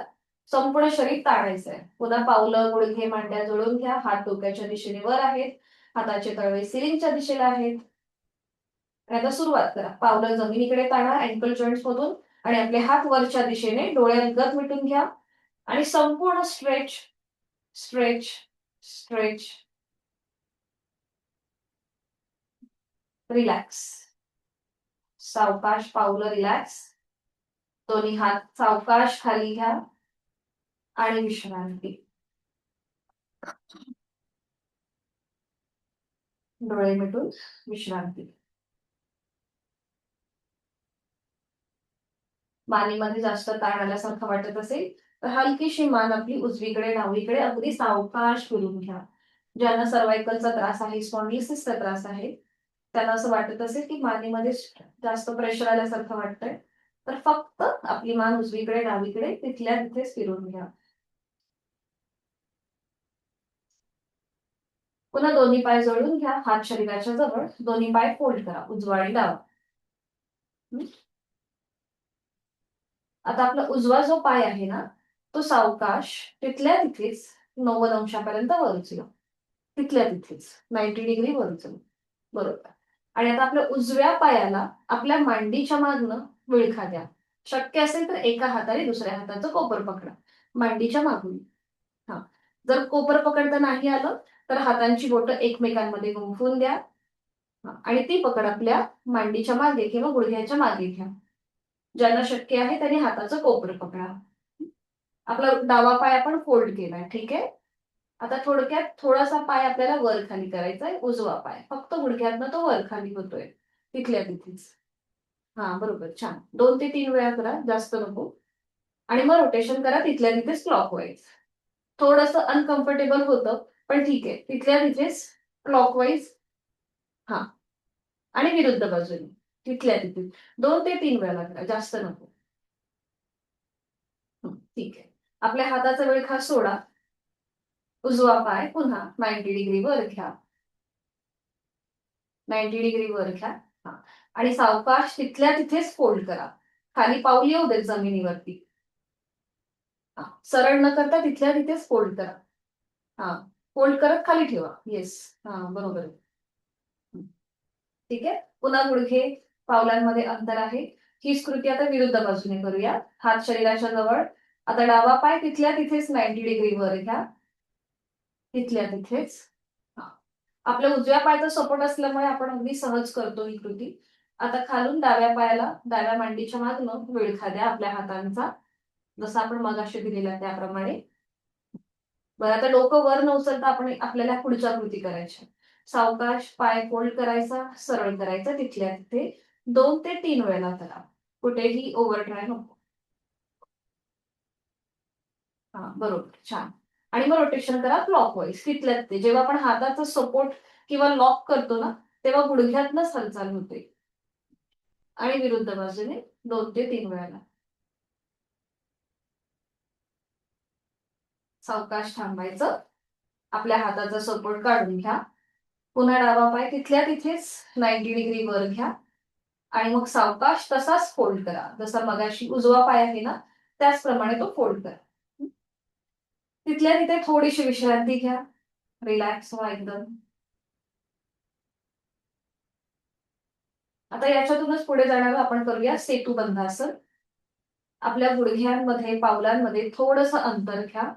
संपूर्ण शरीर ताणायचंय. पुन्हा पावलं, गुडघे, मांड्या जुळून घ्या. हात डोक्याच्या दिशेने वर आहेत, हाताचे तळवे सिलिंगच्या दिशेला आहेत. आणि आता सुरुवात करा. पावलं जमिनीकडे ताणा अँकल जॉईंट्स मधून आणि आपले हात वरच्या दिशेने, डोळे अलगद मिटून घ्या आणि संपूर्ण स्ट्रेच, स्ट्रेच, स्ट्रेच, रिलॅक्स. सावकाश पावलं रिलॅक्स. दोन्ही हात सावकाश खाली घ्या आणि विश्रांती. डोळे मिटून विश्रांती. मानेमध्ये जास्त ताण आल्यासारखं वाटत असेल तर हलकीशी मान आपली उजवीकडे डावीकडे अगदी सावकाश फिरून घ्या. ज्यांना सर्वायकलचा त्रास आहे, स्पॉन्डिलिसिसचा त्रास आहे, त्यांना असं वाटत असेल की मानेमध्ये जास्त प्रेशर आल्यासारखं वाटतंय, तर फक्त आपली मान उजवीकडे डावीकडे तिथल्या तिथेच फिरून घ्या. पुन्हा दोन्ही पाय जोडून घ्या. हात शरीराच्या जवळ, दोन्ही पाय फोल्ड करा, उजवा आणि डावा. आता आपला उजवा जो पाय आहे ना, तो सावकाश तिथल्या तिथेच 90 अंशापर्यंत वर उचला. तिथल्या तिथेच 90 डिग्री वर उचला. बरोबर. आणि आता आपल्या उजव्या पायाला आपल्या मांडीच्या मागनं विळखा द्या. शक्य असेल तर एका हाताने दुसऱ्या हाताचं कोपर पकडा मांडीच्या मागून. हा, जर कोपर पकडता नाही आलं तर हातांची बोटं एकमेकांमध्ये गुंफून द्या आणि ती पकड आपल्या मांडीच्या मागे किंवा गुडघ्याच्या मागे घ्या. ज्यांना शक्य आहे त्यांनी हाताचं कोपर पकडा. आपला डावा पाय आपण फोल्ड केलाय. ठीक आहे. आता थोडक्यात थोडासा पाय आपल्याला वर खाली करायचा आहे. उजवा पाय फक्त गुडघ्यातनं तो वर खाली होतोय तिथल्या तिथेच. हा, बरोबर. छान. 2 ते 3 वेळा करा, जास्त नको. आणि मग रोटेशन करा तिथल्या तिथेच क्लॉकवाईज. थोडंसं अनकम्फर्टेबल होतं, पण ठीक आहे. तिथल्या तिथेच क्लॉकवाईज. हा, आणि विरुद्ध बाजूने तिथल्या तिथे 2 ते 3 वेळा करा, जास्त नको. ठीक आहे. आपल्या हाताचा विळखा सोडा. उजवा पाय पुन्हा 90 डिग्री वर घ्या. 90 डिग्री वर घ्या. हा. आणि सावकाश तिथल्या तिथेच फोल्ड करा. खाली पाऊल येऊ देत जमिनीवरती. हा. सरळ न करता तिथल्या तिथेच फोल्ड करा. हा. फोल्ड करत खाली ठेवा. येस. हा, बरोबर आहे. ठीक आहे. पुन्हा गुडघे पावलांमध्ये अंतर आहे. हीच कृती आता विरुद्ध बाजूने करूया. हात शरीराच्या जवळ. आता डावा पाय तिथल्या तिथेच 90 डिग्री वर घ्या. तिथल्या तिथेच. हा. आपल्या उजव्या पायाचा सपोर्ट असल्यामुळे आपण अगदी सहज करतो ही कृती. आता खालून डाव्या पायाला डाव्या मांडीच्या मागनं विळखा द्या आपल्या हातांचा. जसं आपण मगाशी दिलेला त्याप्रमाणे. बरं, आता डोकं वर न उचलता आपण आपल्याला पुढच्या कृती करायच्या. सावकाश पाय फोल्ड करायचा, सरळ करायचा तिथल्या तिथे 2 ते 3 वेळा करा. कुठेही ओव्हर ट्राय नको. हा, बरोबर, छान. आणि मग रोटेशन करा क्लॉकवाईज तिथल्या तिथे. जेव्हा आपण हाताचा सपोर्ट किंवा लॉक करतो ना, तेव्हा गुडघ्यातनच हालचाल होते. आणि विरुद्ध बाजूने 2 ते 3 वेळा. सावकाश थांबायचं. आपल्या हाताचा सपोर्ट काढून घ्या. पुन्हा डावा पाय तिथल्या तिथेच 90 डिग्री वर घ्या. आणि मग सावकाश तसाच फोल्ड करा. जसा मगाशी उजवा पाय आहे ना, त्याचप्रमाणे तो फोल्ड करा. तिथल्या तिथे थोडीशी विश्रांती घ्या. रिलॅक्स व्हा एकदम. आता याच्यातूनच पुढे जाणार आपण करूया सेतू बंधासन. आपल्या गुडघ्यांमध्ये पावलांमध्ये थोडंसं अंतर घ्या.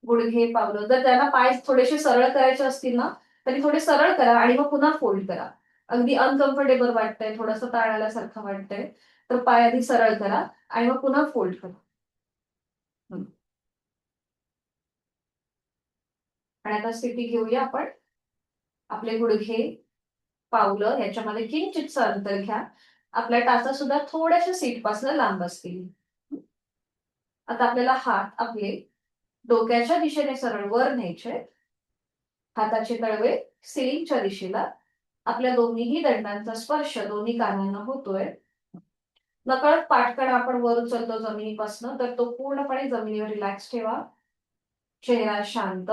गुडघे पावलं जर त्यांना पाय थोडेसे सरळ करायचे असतील ना, तरी थोडे सरळ करा आणि मग पुन्हा फोल्ड करा. अगदी अनकम्फर्टेबल वाटतंय, थोडंसं ताण आल्यासारखं वाटतंय, तर पाय आधी सरळ करा आणि मग पुन्हा फोल्ड करा. हम्म. आणि आता स्थिती घेऊया आपण. आपले गुडघे पावलं याच्यामध्ये किंचितचं अंतर घ्या. आपल्या टाचा सुद्धा थोड्याशा सीटपासून लांब असतील. आता आपल्याला हात आपले डोक्याच्या दिशेने सरळ वर न्यायचे. हाताचे तळवे सिलिंगच्या दिशेला. आपल्या दोन्हीही दंडांचा स्पर्श दोन्ही कानांना होतोय. नकळत पाठकणा आपण वर उचलतो जमिनीपासून, तर तो पूर्णपणे जमिनीवर रिलॅक्स ठेवा. चेहरा शांत.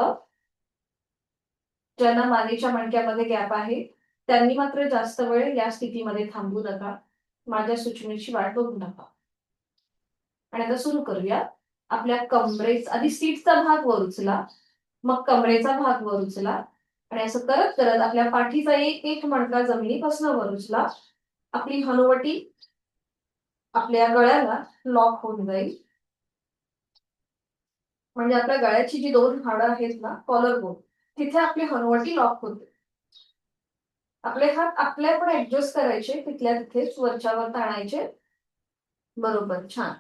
ज्यांना मानेच्या मणक्यामध्ये गॅप आहे त्यांनी मात्र जास्त वेळ या स्थितीमध्ये थांबू नका. माझ्या सूचनेची वाट बघू नका. आणि आता सुरू करूया. आपल्या कमरेचा आधी सीटचा भाग वर उचला, मग कमरेचा भाग वर उचला आणि असं करत करत आपल्या पाठीचा एक एक मणका जमिनीपासून वर उचला. आपली हनुवटी आपल्या गळ्याला लॉक होऊन जाईल. म्हणजे आपल्या गळ्याची जी 2 हाडं आहेत ना, कॉलर बोन, तिथे आपली हनुवटी लॉक होते. आपले हात आपल्या पण ऍडजस्ट करायचे, तिथल्या तिथेच वरच्यावर ताणायचे. बरोबर, छान.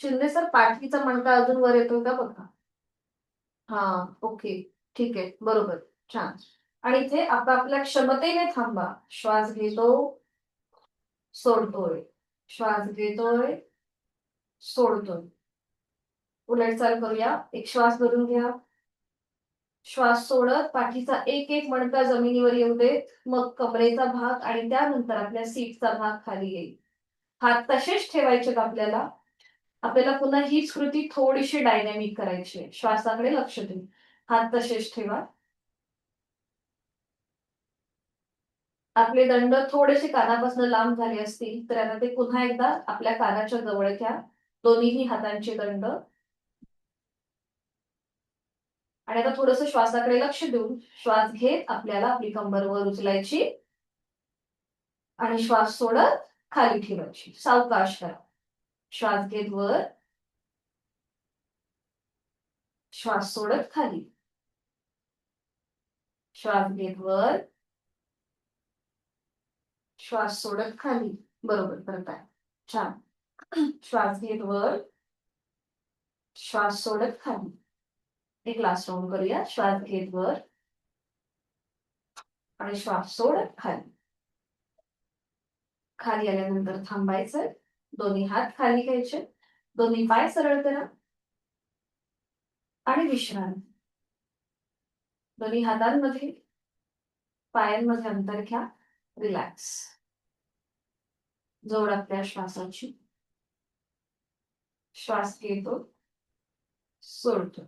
शिंदे सर, पाठीचा मणका अजून वर येतोय का बघा. हा, ओके, ठीक आहे, बरोबर, छान. आणि इथे आपापल्या क्षमतेने थांबा. श्वास घेतो, सोडतोय, श्वास घेतोय, सोडतोय. उलट चाल करूया. एक श्वास भरून घ्या, श्वास सोडत पाठीचा एक एक मणका जमिनीवर येऊ देत, मग कमरेचा भाग आणि त्यानंतर आपल्या सीटचा भाग खाली येईल. हात तसेच ठेवायचे आपल्याला. आपल्याला पुन्हा हीच कृती थोडीशी डायनॅमिक करायची आहे. श्वासाकडे लक्ष देऊन हात तसेच ठेवा. आपले दंड थोडेसे कानापासून लांब झाले असतील तर आता ते पुन्हा एकदा आपल्या कानाच्या जवळ घ्या. दोन्हीही हातांचे दंड. आणि आता थोडस श्वासाकडे लक्ष देऊन श्वास घेत आपल्याला आपली कंबर वर उचलायची आणि श्वास सोडत खाली ठेवायची. सावकाश करा. श्वास घेत वर, श्वास सोडत खाली, श्वास घेत वर, श्वास सोडत खाली. बरोबर करताय, छान. श्वास घेत वर, श्वास सोडत खाली. एक लास्ट राऊंड करूया. श्वास घेत वर आणि श्वास सोडत खाली. खाली आल्यानंतर थांबायचं. दोन्ही हात खाली घ्यायचे. दोन्ही पाय सरळ करा आणि विश्रांती. दोन्ही हातांमध्ये पायांमध्ये अंतर घ्या. रिलॅक्स. जोड आपल्या श्वासाची. श्वास घेतो, सोडतो.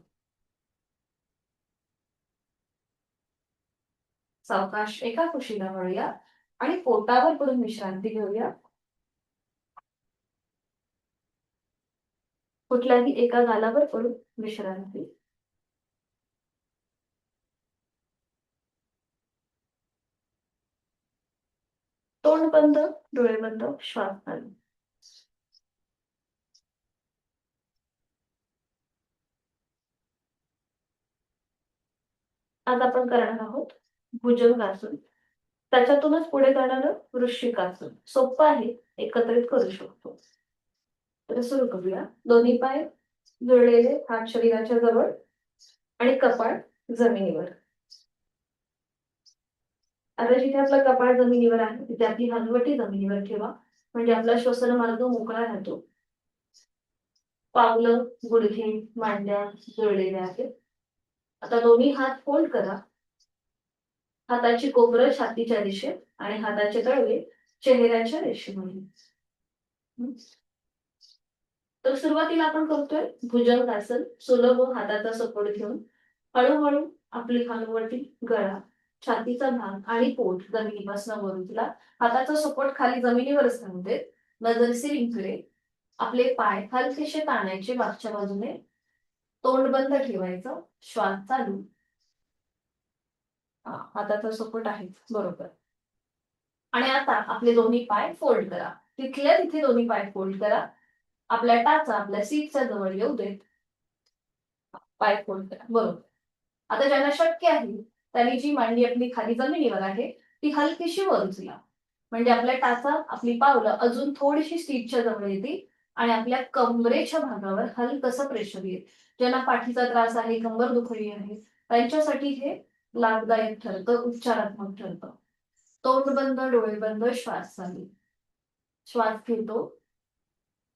सावकाश एका कुशीला वळूया आणि पोटावर पडून विश्रांती घेऊया. कुठल्याही एका गालावर पडून विश्रांती. तोंड बंद, डोळे बंद, श्वास चालू. आज आपण करणार आहोत भुजंगासन. त्याच्यातूनच पुढे जाणारं वृश्चिकासन. सोपं आहे, एकत्रित करू शकतो. तर सुरू करूया. दोन्ही पाय जुळलेले, हात शरीराच्या जवळ आणि कपाळ जमिनीवर. आता जिथे आपलं कपाळ जमिनीवर आहे तिथे आपली हनुवटी जमिनीवर ठेवा, म्हणजे आपला श्वसन मार्ग मोकळा राहतो. पावलं, गुडघे, मांड्या जुळलेल्या आहेत. आता दोन्ही हात फोल्ड करा. हाताची कोपरं छातीच्या दिशेत आणि हाताचे तळवे चेहऱ्याच्या रेषेमध्ये. तर सुरुवातीला आपण करतोय भुजंगासन. सुलभ हाताचा सपोर्ट घेऊन हळूहळू आपली हनुवटी, गळा, छातीचा भाग आणि पोट जमिनीपासून वर उचला. हाताचा सपोर्ट खाली जमिनीवरच थांबते. नजर सिलिंगकडे. आपले पाय हलकेसे ताणायचे मागच्या बाजूने. तोंड बंद ठेवायचं. श्वास चालू. हाताचा सपोर्ट आहे बरोबर. आणि आता आपले दोन्ही पाय फोल्ड करा. तिथल्या तिथे दोन्ही पाय फोल्ड करा. आपल्या टाचा आपल्या सीटच्या जवळ येऊ देत. पाय फोल्ड करा बरोबर. आता ज्यांना शक्य आहे त्यांनी जी मांडी आपली खाली जमिनीवर आहे ती हलकीशी वर उचला, म्हणजे आपल्या टाचा, आपली पावलं अजून थोडीशी सीटच्या जवळ येतील आणि आपल्या कमरेच्या भागावर हलकसं प्रेशर येईल. ज्यांना पाठीचा त्रास आहे, कंबर दुखली आहे, त्यांच्यासाठी हे लाभदायक ठरतं, उपचारात्मक ठरतं. तोंड बंद, डोळे बंद, श्वास चालू. श्वास घेतो,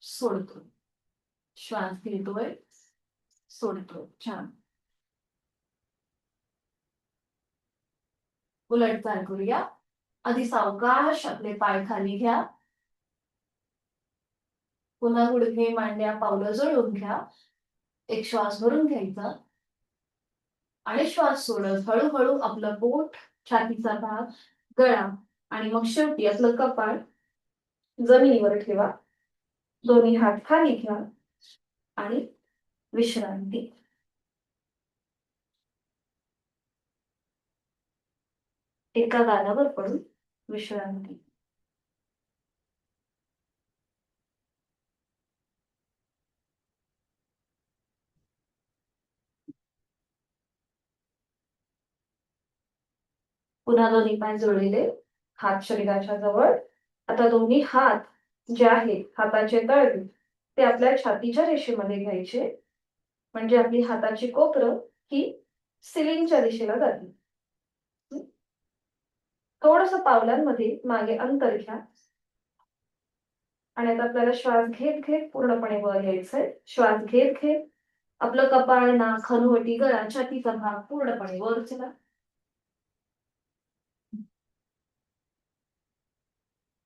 सोडतो. श्वास घेतोय, सोडतो. छान. उलट चाल करूया. आधी सावकाश आपले पाय खाली घ्या. पुन्हा गुडघे, मांड्या, पावलं जुळवून घ्या. एक श्वास भरून घ्यायचा आणि श्वास सोडत हळूहळू आपलं पोट, छातीचा भाग, गळा आणि मग शेवटी आपलं कपाळ जमिनीवर ठेवा. दोन्ही हात खाली घ्या आणि विश्रांती. एका गालावर पडून विश्रांती. पुन्हा दोन्ही पाय जोडलेले, हात शरीराच्या जवळ. आता दोन्ही हात जे आहेत, हाताचे तळवे ते आपल्या छातीच्या रेषेमध्ये घ्यायचे, म्हणजे आपली हाताची कोपरं ही सिलिंगच्या दिशेला जाते. थोडस पावलांमध्ये मागे अंतर घ्या आणि आता आपल्याला श्वास घेत घेत पूर्णपणे वर यायचंय. श्वास घेत घेत आपलं कपाळ, नाक, हनुवटी, गळा, छातीचा भाग पूर्णपणे वर चला.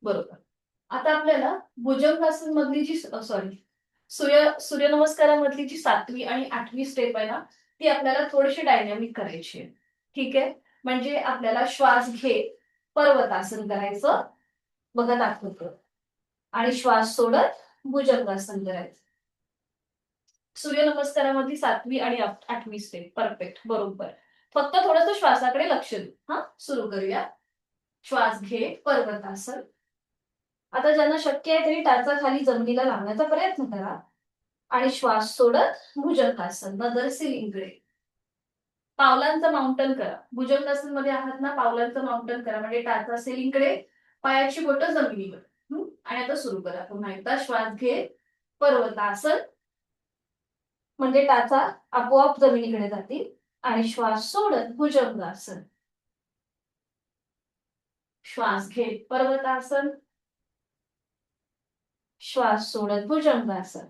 बरोबर. आता आपल्याला भुजंगासन मधली जी सॉरी सूर्यनमस्कारामधली जी 7वी आणि 8वी स्टेप आहे ना, ती आपल्याला थोडीशी डायनॅमिक करायची आहे. ठीक आहे. म्हणजे आपल्याला श्वास घेत पर्वतासन करायचं, बघा दाखवतो, आणि श्वास सोडत भुजंगासन करायचं. सूर्यनमस्कारामधली 7वी आणि 8वी स्टेप परफेक्ट बरोबर. फक्त थोडंसं श्वासाकडे लक्ष देऊ. सुरू करूया. श्वास घे पर्वतासन. आता ज्यांना शक्य आहे तरी टाचा खाली जमिनीला लावण्याचा प्रयत्न करा आणि श्वास सोडत भुजंगासन, नजर सिलिंगकडे. पावलांचं माउंटन करा. भुजंगासन मध्ये आहात ना, पावलांचं माउंटन करा, म्हणजे टाचा सिलिंगकडे, पायाची बोटं जमिनीवर. आणि आता सुरू करा पुन्हा एकदा. श्वास घे पर्वतासन, म्हणजे टाचा आपोआप जमिनीकडे जातील, आणि श्वास सोडत भुजंगासन. श्वास घेत पर्वतासन, श्वास सोडत भुजंगासन.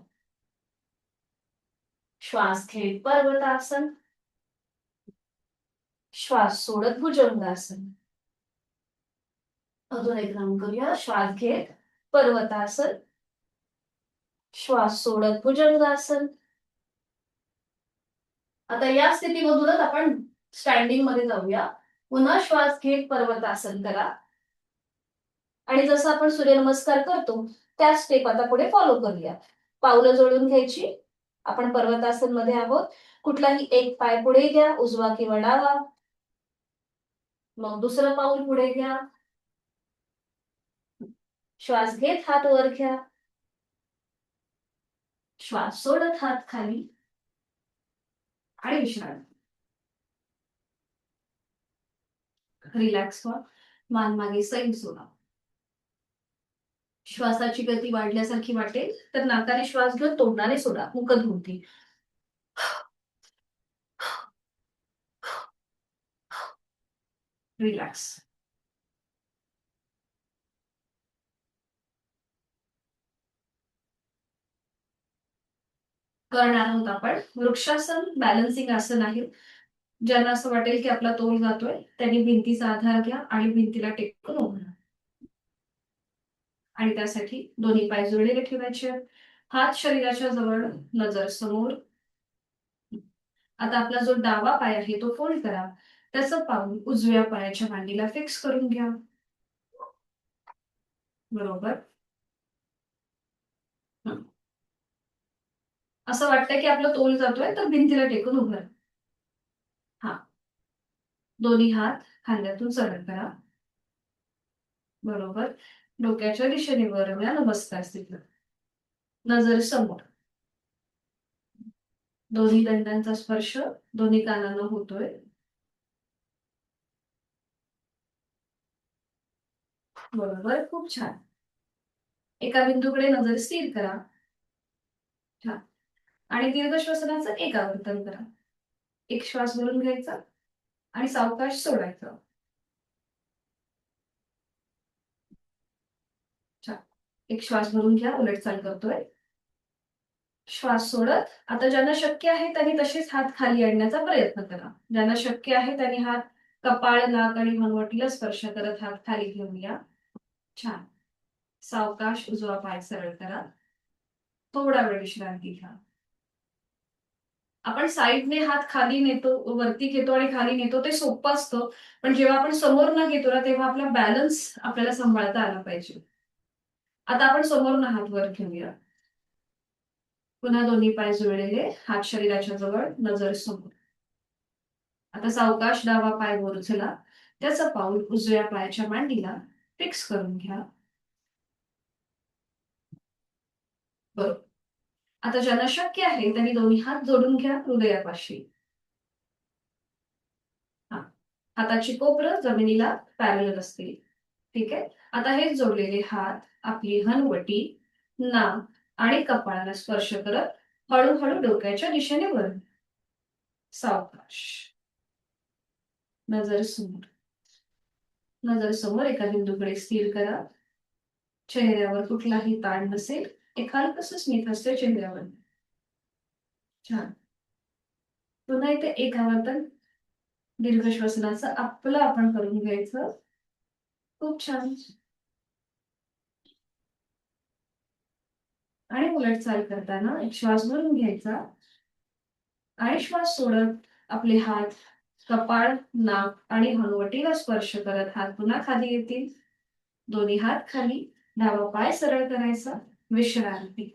श्वास घेत पर्वतासन, श्वास सोडत भुजंगासन. अजून एक राऊंड करूया. श्वास घेत पर्वतासन, श्वास सोडत भुजंगासन. आता या स्थितीमधूनच आपण स्टँडिंग मध्ये जाऊया. पुन्हा श्वास घेत पर्वतासन करा आणि जसं आपण सूर्यनमस्कार करतो त्या स्टेप आता पुढे फॉलो करूया. पावलं जोडून घ्यायची. आपण पर्वतासन मध्ये आहोत. कुठलाही एक पाय पुढे घ्या, उजवा किंवा डावा. मग दुसरं पाऊल पुढे घ्या. श्वास घेत हात वर घ्या. श्वास सोडत हात खाली आणि विश्रांती. रिलॅक्स व्हा. मान मागे सैल सोडा. श्वासाची गती वाढल्यासारखी वाटेल तर नाकाने श्वास घेऊन तोंडाने सोडा. मुकधोती. रिलॅक्स. करणार आहोत आपण वृक्षासन. बॅलन्सिंग आसन आहे. ज्यांना असं वाटेल की आपला तोल जातोय त्यांनी भिंतीचा आधार घ्या आणि भिंतीला टेकून उभं राहा. आणि त्यासाठी दोन्ही पाय जुळलेले ठेवायचे. हात शरीराच्या जवळ, नजर समोर. आता आपला जो डावा पाय आहे तो फोल्ड करा. त्याचं पाऊल उजव्या पायाच्या मांडीला फिक्स करून घ्या. बरोबर. असं वाटतं की आपला तोल जातोय तर भिंतीला टेकून उभं राहा. हा. दोन्ही हात खांद्यातून सरळ करा. बरोबर. डोक्याच्या दिशेने वर न्या. नमस्कार स्थितीत. नजर समोर. दोन्ही दंडांचा स्पर्श दोन्ही कानांना होतोय. बरोबर. खूप छान. एका बिंदूकडे नजर स्थिर करा. छान. आणि दीर्घ श्वसनाचं एक आवर्तन करा. एक श्वास भरून घ्यायचा आणि सावकाश सोडायचा. छान. एक श्वास भरून घ्या. उलट चाल करतोय. श्वास सोडत. आता ज्यांना शक्य आहे त्यांनी तसेच हात खाली आणण्याचा प्रयत्न करा. ज्यांना शक्य आहे त्यांनी हात कपाळ, नाक आणि हनुवटीला स्पर्श करत हात खाली घेऊया. छान. सावकाश उजवा पाय सरळ करा. थोडा वेळ विश्रांती घ्या. आपण साईडने हात खाली नेतो, वरती घेतो आणि खाली नेतो ते सोपं असतं. पण जेव्हा आपण समोर न घेतो ना तेव्हा आपला बॅलन्स आपल्याला सांभाळता आला पाहिजे. आता आपण समोरून हात वर घेऊया. पुन्हा दोन्ही पाय जुळलेले, हात शरीराच्या जवळ, नजर समोर. आता सावकाश डावा पाय वर उचला. त्याचं पाऊल उजव्या पायाच्या मांडीला फिक्स करून घ्या. बरोबर. आता ज्यांना शक्य आहे त्यांनी दोन्ही हात जोडून घ्या हृदयापाशी. हा. हाताची कोपरं जमिनीला पॅरलल असतील. ठीक आहे. आता हे जोडलेले हात आपली हनुवटी, नाक आणि कपाळाला स्पर्श करत हळूहळू डोक्याच्या दिशेने वर. सावकाश. नजर समोर. नजर समोर एका बिंदूकडे स्थिर करा. चेहऱ्यावर कुठलाही ताण नसेल. एक हलकसं स्मित असते चेहऱ्यावर. छान. पुन्हा इथे एक आवर्तन दीर्घ श्वसनाचं आपलं आपण करून घ्यायचं. खूप छान. आणि उलट चाल करताना एक श्वास भरून घ्यायचा आणि श्वास सोडत आपले हात कपाळ, नाक आणि हनुवटीला स्पर्श करत हात पुन्हा खाली येतील. दोन्ही हात खाली. डावा पाय सरळ करायचा. विश्रांती.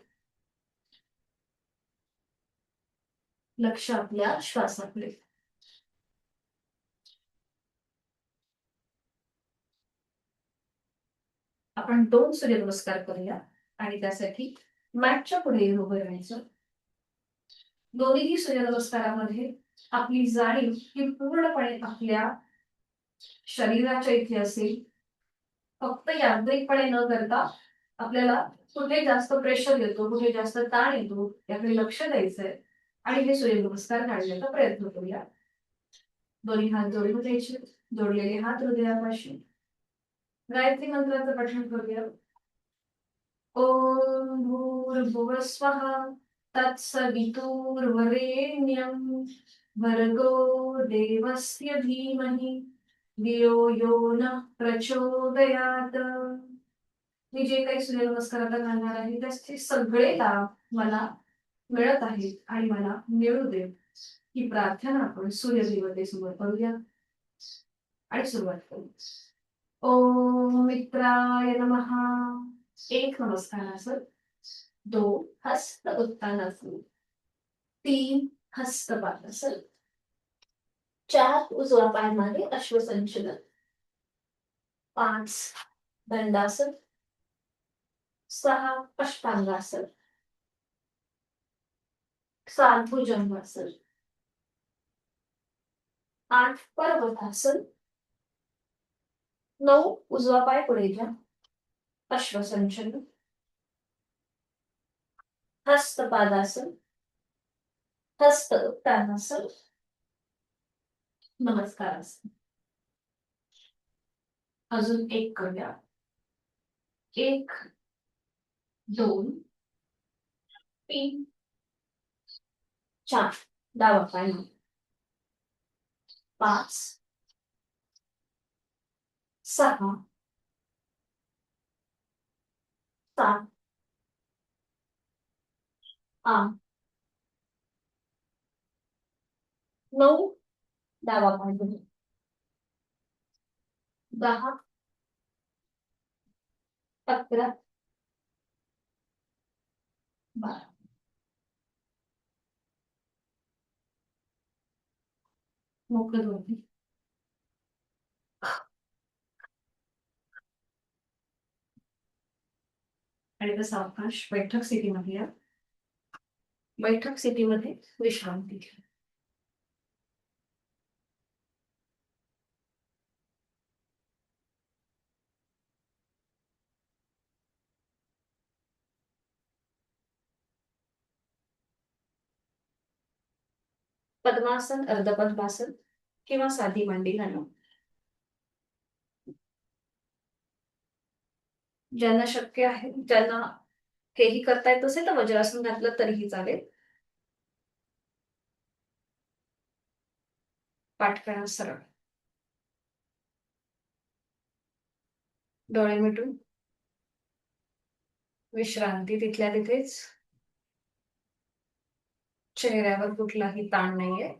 लक्ष आपल्या श्वासाकडे. आपण 2 सूर्यनमस्कार करूया आणि त्यासाठी मॅटच्या पुढे उभं राहायचं. दोन्ही सूर्यनमस्कारामध्ये आपली जाणीव ही पूर्णपणे आपल्या शरीराच्या इथे असेल. फक्त यांत्रिकपणे न करता आपल्याला कुठे जास्त प्रेशर येतो, कुठे जास्त ताण येतो याकडे लक्ष द्यायचंय आणि हे सूर्यनमस्कार काढण्याचा प्रयत्न करूया. दोन्ही हात जोडून घ्यायचे. जोडलेले हात हृदयापाशी. गायत्री मंत्राचं पठण करूया. ओम भूर्भुवः स्वः तत्सवितुर्वरेण्यं भर्गो देवस्य धीमहि धियो यो नः प्रचोदयात्. मी जे काही सूर्यनमस्कार आता घालणार आहे त्याचे सगळे लाभ मला मिळत आहेत आणि मला मिळू देत ही प्रार्थना आपण सूर्यदेवतेसमोर करूया. आणि सुरुवात करू. ओम मित्राय नमः. एक नमस्कारासन. दोन हस्त उत्तानासन. तीन हस्तपादासन. चार उजवा पाय मागे अश्वसंचलन. पाच दंडासन. सहा अष्टांगासन. सात भुजंगासन. आठ पर्वतासन. नऊ उजवा पाय पुढे घ्या, अश्वसंचलन. हस्तपादासन. हस्त उत्तानासन. नमस्कारासन. अजून एक करूया. एक, दोन, तीन, चार. डावा पाय मागे. पाच, सहा, सात, आठ, नऊ. डावा पाय पुढे. 10, 11, 12. मोकळं दोन्ही. आणि आता सावकाश बैठक स्थितीमध्ये या. बैठक स्थितीमध्ये विश्रांती घ्या. पद्मासन, अर्धपद्मासन किंवा साधी मांडी घालून. ज्यांना शक्य आहे, ज्यांना हेही करता येत असेल तर वज्रासन घातलं तरीही चालेल. पाठ करा सरळ. डोळे मिटून विश्रांती तिथल्या तिथेच. चेहऱ्यावर कुठलाही ताण नाहीये.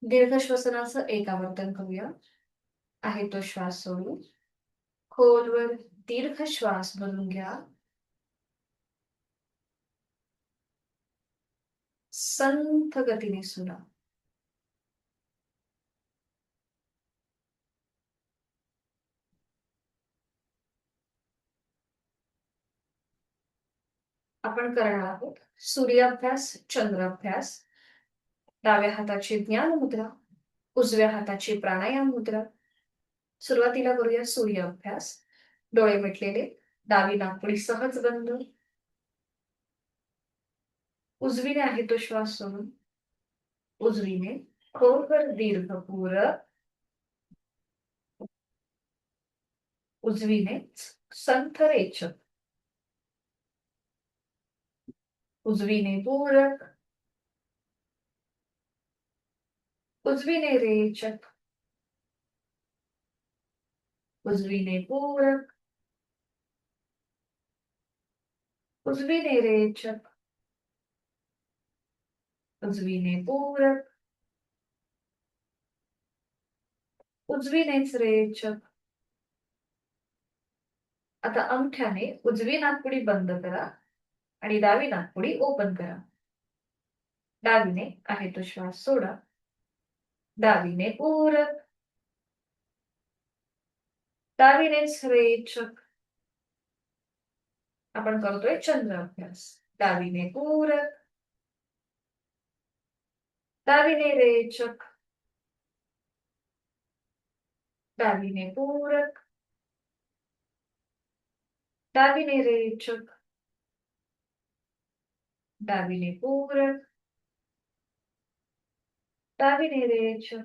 दीर्घ श्वसनाचं एक आवर्तन करूया. आहे तो श्वास सोडून खोलवर दीर्घ श्वास भरून घ्या. संथ गतीने सोडा. आपण करणार आहोत सूर्याभ्यास, चंद्राभ्यास. डाव्या हाताची ज्ञान मुद्रा, उजव्या हाताची प्राणायाम मुद्रा. सुरुवातीला करूया सूर्याभ्यास. डोळे मिटलेले, डावी नाकपुडी सहज बंद. उजवीने आहे तो श्वास सोडून उजवीने खोलवर दीर्घ पूरक. उजवीने संथ रेचक. उजवीने पूरक. उजवीने रेचक. उजवीने पूरक. उजवीने रेचक. उजवीने पूरक. उजवीनेच रेचक. आता अंगठ्याने उजवी नाकपुडी बंद करा आणि डावी नाकपुडी ओपन करा. डावीने आहे तो श्वास सोडा. डावीने पूरक. डावीनेच रेचक. आपण करतोय चंद्र अभ्यास. डावीने पूरक. डावीने रेचक. डावीने पूरक. डावीने रेचक. डावीने पूरक. डावीने रेचक.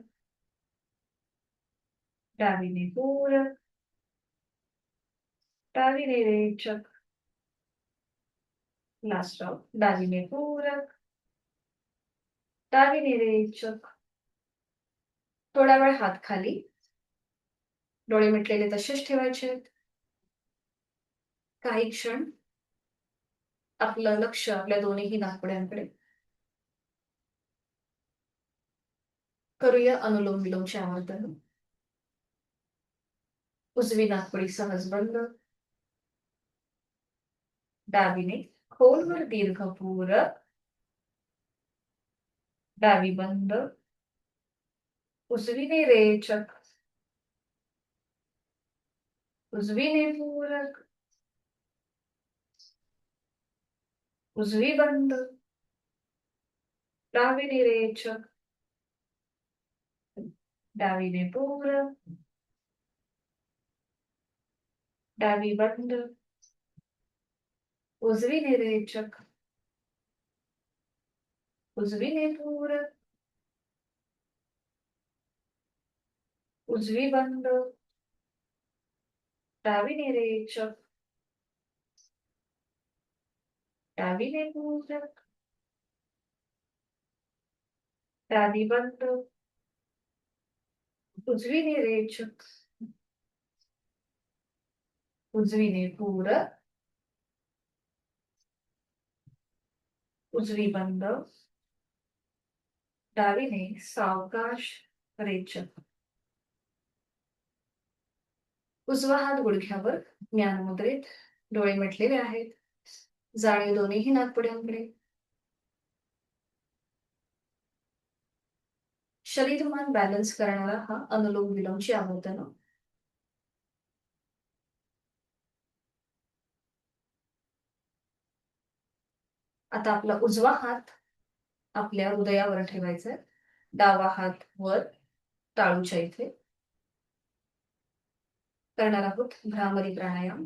डावीने पूरक. डावीने रेचक. Last round. डावीने पूरक. डावीने रेचक. थोडा वेळ हात खाली. डोळे मिटलेले तसेच ठेवायचे. काही क्षण आपलं लक्ष आपल्या दोन्ही नाकपुड्यांकडे. करूया अनुलोम विलोमचे आवर्तन. उजवी नाकपुडी सहज बंद. डावीने खोलवर दीर्घ पूरक. डावी बंद. उजवीने रेचक. उजवीने पूरक. उजवी बंद. डावीने रेचक. डावीने पूरक. डावी बंद. उजवीने रेचक. उजवीने पूरक. उजवी बंद. डावीने रेचक. डावीने पूरक. डावी बंद. उजवीने रेचक. उजवीने पूरक. उजवी बंद. डावीने सावकाश रेचक. उजवा हात गुडघ्यावर ज्ञान मुद्रेत. डोळे मिटलेले आहेत. जाणीव दोन्हीही नाकपुड्यांकडे. शरीरमान बॅलन्स करणारा हा अनुलोम विलोमची आवर्तन. आता आपला उजवा हात आपल्या हृदयावर ठेवायचा. डावा हात वर टाळूच्या इथे. करणार आहोत भ्रामरी प्राणायाम.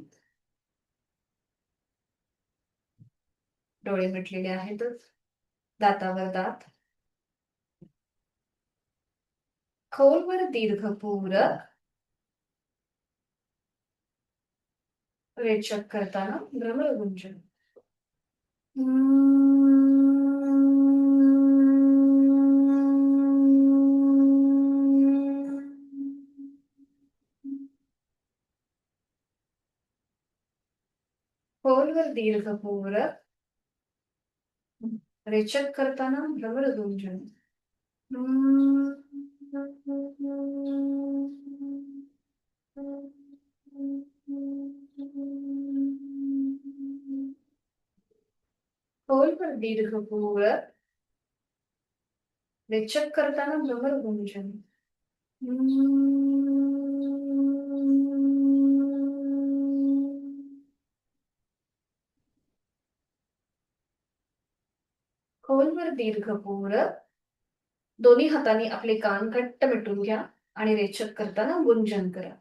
डोळे मिटलेले आहेतच. दातावर दात. खोलवर दीर्घ पूरक. रेचक करताना भ्रमरगुंजन. खोलवर दीर्घ पूरक. रेचक करताना भ्रमरगुंजन. खोलवर दीर्घ पूरक. रेचक करताना भ्रमरगुंजन. खोलवर दीर्घ पूरक. दोन्ही हातांनी आपले कान घट्ट मिटून घ्या आणि रेचक करताना गुंजन करा.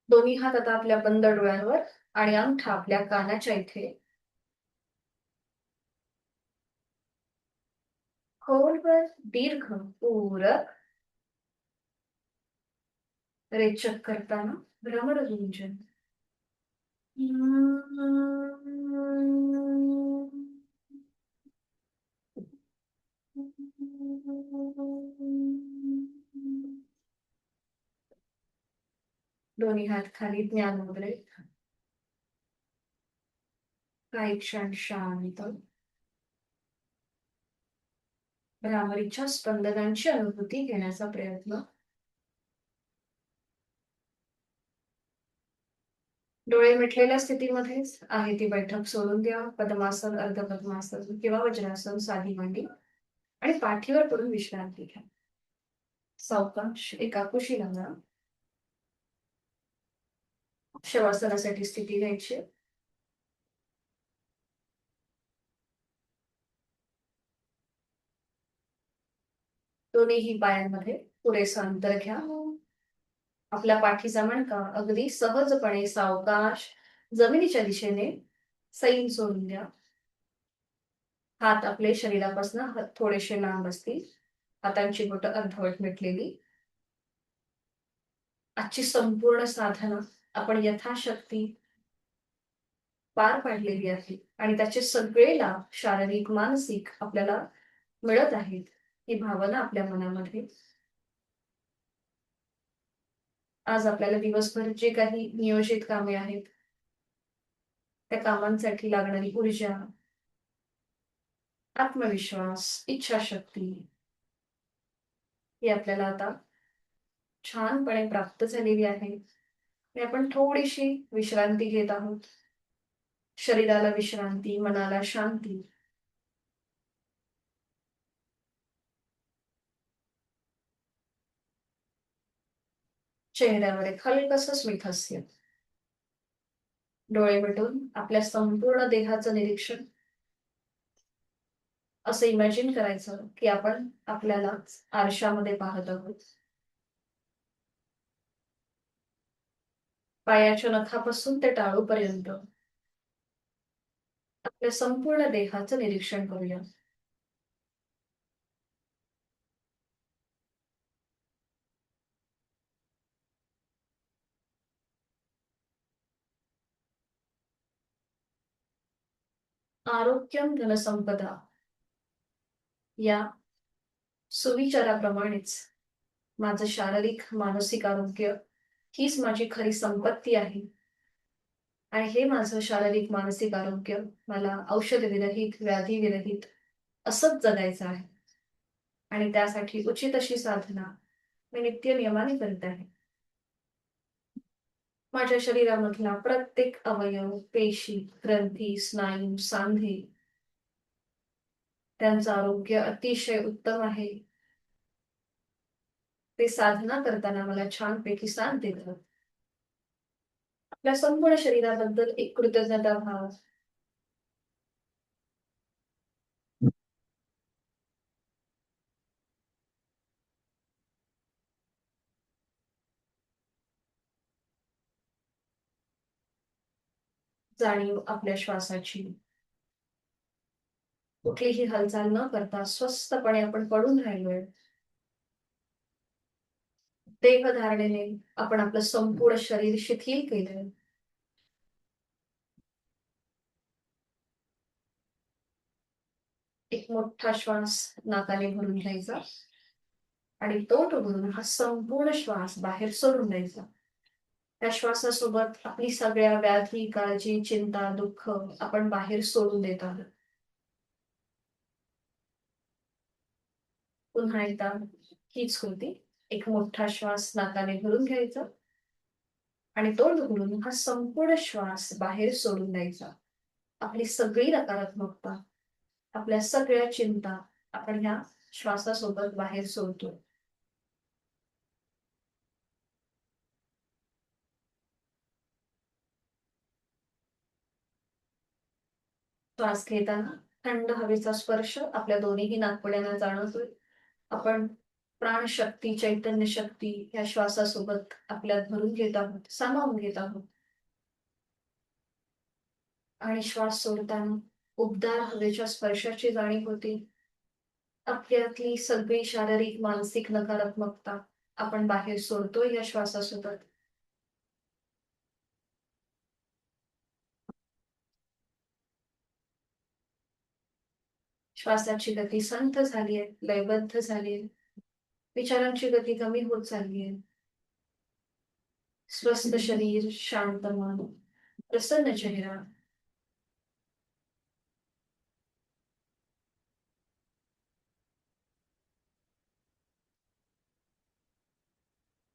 दोन्ही हात आता आपल्या बंद डोळ्यांवर आणि अंगठा आपल्या कानाच्या इथे. खोलवर दीर्घ पूरक. रेचक करताना भ्रमरगुंजन. दोन्ही हात खाली ज्ञान मुद्रेत. काही क्षण शांत. भ्रामरीच्या स्पंदनांची अनुभूती घेण्याचा प्रयत्न. डोळे मिटलेल्या स्थितीमध्येच आहे ती बैठक सोडून द्या. पद्मासन, अर्ध पद्मासन किंवा वज्रासन, साधी मांडी आणि पाठीवर पडून विश्रांती घ्या. सावकाश एका कुशीला जा. शवासनासाठी स्थिती घ्यायची. दोन्हीही पायांमध्ये पुरेसा अंतर घ्या. आपल्या पाठीचा मणका अगदी सहजपणे सावकाश जमिनीच्या दिशेने सोडून द्या. हात आपले शरीरापासून थोडेसे लांब असतील. हातांची बोट अर्धवट मिटलेली. आजची संपूर्ण साधना आपण यथाशक्ती पार पाडलेली आहे आणि त्याचे सगळे लाभ शारीरिक मानसिक आपल्याला मिळत आहेत ही भावना आपल्या मनामध्ये. आज आपल्याला दिवसभर जे काही नियोजित कामे आहेत, त्या कामांसाठी लागणारी ऊर्जा, आत्मविश्वास, इच्छाशक्ती ही आपल्याला आता छानपणे प्राप्त झालेली आहे. आणि आपण थोडीशी विश्रांती घेत आहोत. शरीराला विश्रांती, मनाला शांती. चेहऱ्यावर एक हलकसं स्मितहास्य. डोळे मिटून आपल्या संपूर्ण देहाचं निरीक्षण. असं इमॅजिन करायचं की आपण आपल्याला आरशामध्ये पाहत आहोत. पायाच्या नखापासून ते टाळूपर्यंत आपल्या संपूर्ण देहाचं निरीक्षण करूया. आरोग्यम धनसंपदा या सुविचाराप्रमाणेच माझं शारीरिक मानसिक आरोग्य हीच माझी खरी संपत्ती आहे. आणि हे माझं शारीरिक मानसिक आरोग्य मला औषधविरहित, व्याधीविरहित असंच जगायचं आहे. आणि त्यासाठी उचित अशी साधना मी नित्य नियमाने करत आहे. माझ्या शरीरामधला प्रत्येक अवयव, पेशी, ग्रंथी, स्नायू, सांधे त्यांचं आरोग्य अतिशय उत्तम आहे. ते साधना करताना मला छानपैकी साथ देतात. आपल्या संपूर्ण शरीराबद्दल एक कृतज्ञता भाव, जाणीव आपल्या श्वासाची. कुठलीही हालचाल न करता स्वस्थपणे आपण पडून राहिलोय. देहधारणेने आपण आपलं संपूर्ण शरीर शिथिल केलंय. एक मोठा श्वास नाकाने भरून घ्यायचा आणि तोंड उघडून हा संपूर्ण श्वास बाहेर सोडून द्यायचा. त्या श्वासासोबत आपली सगळ्या व्याधी, काळजी, चिंता, दुःख आपण बाहेर सोडून देत आहोत. पुन्हा एकदा हीच कृती. एक मोठा श्वास नाकाने भरून घ्यायचा आणि तोंड उघडून हा संपूर्ण श्वास बाहेर सोडून द्यायचा. आपली सगळी नकारात्मकता, आपल्या सगळ्या चिंता आपण ह्या श्वासासोबत बाहेर सोडतो. श्वास घेताना थंड हवेचा स्पर्श आपल्या दोन्हीही नाकपुड्यांना जाणवतोय. आपण प्राणशक्ती, चैतन्य शक्ती या श्वासासोबत आपल्यात भरून घेत आहोत, सामावून घेत आहोत. आणि श्वास सोडताना उबदार हवेच्या स्पर्शाची जाणीव होते. आपल्यातली सगळी शारीरिक, मानसिक नकारात्मकता आपण बाहेर सोडतोय या श्वासासोबत. श्वासाची गती संथ झालीये, लयबद्ध झालीये. विचारांची गती कमी होत चाललीये. स्वस्थ शरीर, शांत मन, प्रसन्न चेहरा.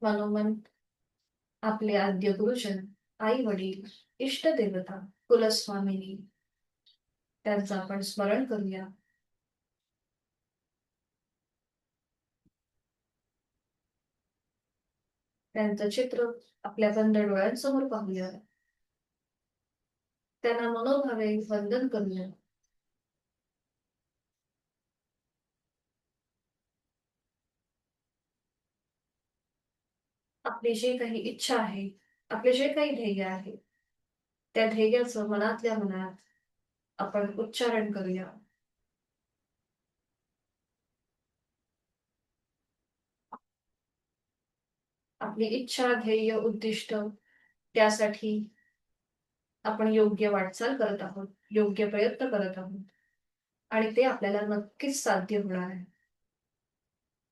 मनोमन आपले आद्य गुरुजन, आई वडील, इष्ट देवता, कुलस्वामिनी त्यांचं आपण स्मरण करूया. त्यांचं चित्र आपल्या बंद डोळ्यांसमोर पाहूया. त्यांना मनोभावे वंदन करूया. आपली जे काही इच्छा आहे, आपले जे काही ध्येय आहे, त्या ध्येयाचं मनातल्या मनात आपण उच्चारण करूया. आपली इच्छा, ध्येय, उद्दिष्ट त्यासाठी आपण योग्य वाटचाल करत आहोत, योग्य प्रयत्न करत आहोत आणि ते आपल्याला नक्कीच साध्य होणार आहे.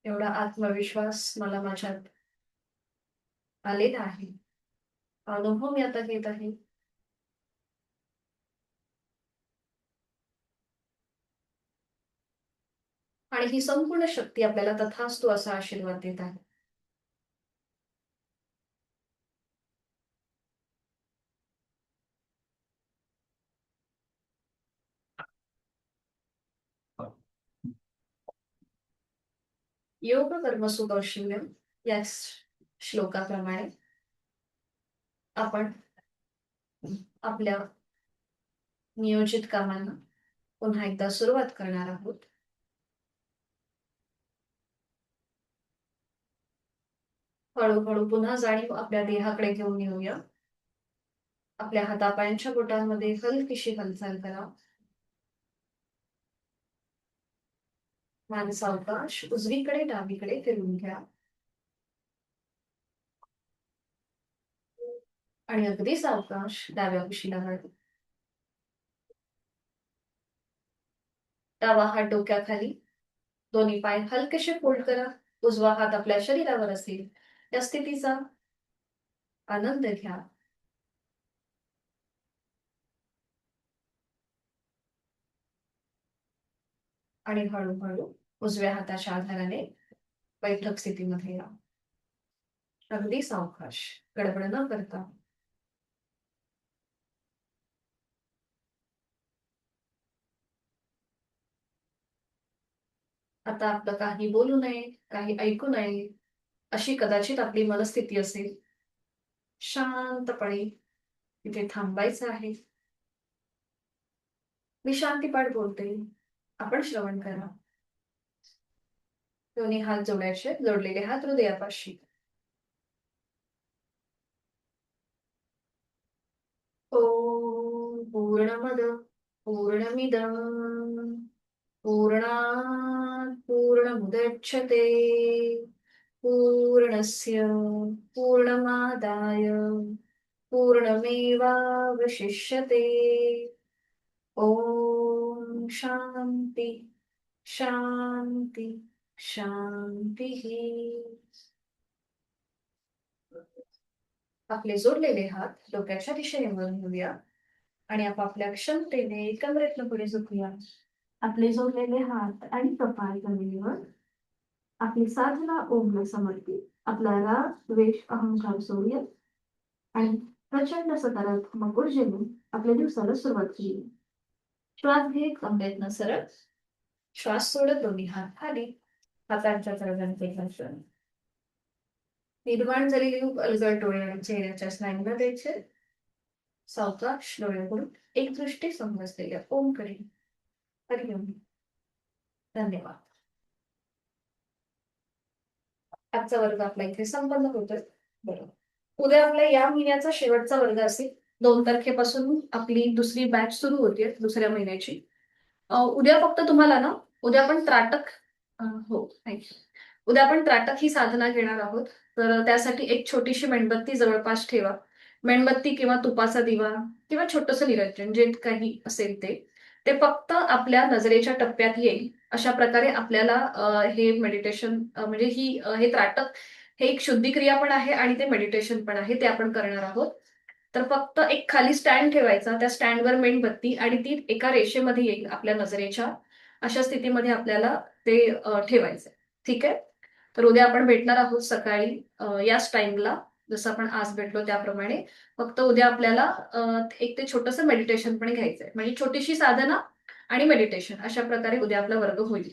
एवढा आत्मविश्वास मला माझ्यात आलेला आहे. अनुभव मी आता घेत आहे. आणि ही संपूर्ण शक्ती आपल्याला तथास्तु असा आशीर्वाद देत आहे. योग कर्मसु कौशल्यम या श्लोकाप्रमाणे आपण आपल्या नियोजित कामांना पुन्हा एकदा सुरुवात करणार आहोत. हळूहळू पुन्हा जाणीव आपल्या देहाकडे घेऊन येऊया. आपल्या हातापायांच्या बोटांमध्ये हलकीशी हालचाल करा. मान सावकाश उजवीकडे डावीकडे फिरून घ्या. आणि अगदी सावकाश डाव्या कुशीला वळवा. डावा हात डोक्याखाली, दोन्ही पाय हलकेसे फोल्ड करा. उजवा हात आपल्या शरीरावर असेल या स्थितीचा आनंद घ्या. आणि हळूहळू उजव्या हाताच्या आधाराने बैठक स्थितीमध्ये या. अगदी सावकाश, गडबड न करता. आता आपलं काही बोलू नये, काही ऐकू नये अशी कदाचित आपली मनस्थिती असेल. शांतपणे तिथे थांबायचं आहे. मी शांतीपाठ बोलते, आपण श्रवण करा. दोन्ही हात जोडायचे, जोडलेले हात हृदयापाशी. ओम पूर्णमद पूर्णमिदं पूर्णात् पूर्णमुदच्यते पूर्णस्य पूर्णमादाय पूर्णमेवावशिष्यते. ओम शांती शांती शांती. आपले जोडलेले हात डोक्याच्या दिशेने वळून घेऊया आणि आपापल्या क्षमतेने कमरेतनं पुढे झुकूया. आपले जोडलेले हात आणि कपाळ जमिनीवर. आपली साधना ओमला समर्पित. आपला राग, द्वेष, अहंकार सोडूया आणि प्रचंड सकारात्मक ऊर्जेने आपल्या दिवसाला सुरुवात केली. श्वास घे कमरेतनं सरळ. श्वास सोडत दोन्ही हात खाली. हातांच्या तळव्यांचे घर्षण. निर्माण झालेली खूप अलगद डोळे आणि चेहऱ्याच्या स्नायूंना द्यायचे. सावकाश डोळे उघडून एक दृष्टी समजलेल्या ओमकडे. हरिओम. धन्यवाद. आजचा वर्ग आपला इथे संपन्न होतोय. बरोबर, उद्या आपल्या या महिन्याचा शेवटचा वर्ग असेल. 2 तारखेपासून आपली दुसरी बॅच सुरू होते दुसऱ्या महिन्याची. उद्या फक्त तुम्हाला ना, उद्या आपण त्राटक, हो थँक्यू. उद्या आपण त्राटक ही साधना घेणार आहोत. तर त्यासाठी एक छोटीशी मेणबत्ती जवळपास ठेवा. मेणबत्ती किंवा तुपाचा दिवा किंवा छोटंसं निरंजन जे काही असेल ते ते फक्त आपल्या नजरेच्या टप्प्यात येईल अशा प्रकारे आपल्याला हे मेडिटेशन म्हणजे हे त्राटक हे एक शुद्धिक्रिया पण आहे आणि ते मेडिटेशन पण आहे, ते आपण करणार आहोत. तर फक्त एक खाली स्टँड ठेवायचा, त्या स्टँडवर मेणबत्ती आणि ती एका रेषेमध्ये येईल आपल्या नजरेच्या अशा स्थितीमध्ये आपल्याला ते ठेवायचं. ठीक आहे. तर उद्या आपण भेटणार आहोत सकाळी याच टाइमला, जसं आपण आज भेटलो त्याप्रमाणे. फक्त उद्या आपल्याला एक ते छोटंसं मेडिटेशन पण घ्यायचंय, म्हणजे छोटीशी साधना आणि मेडिटेशन अशा प्रकारे उद्या आपला वर्ग होईल.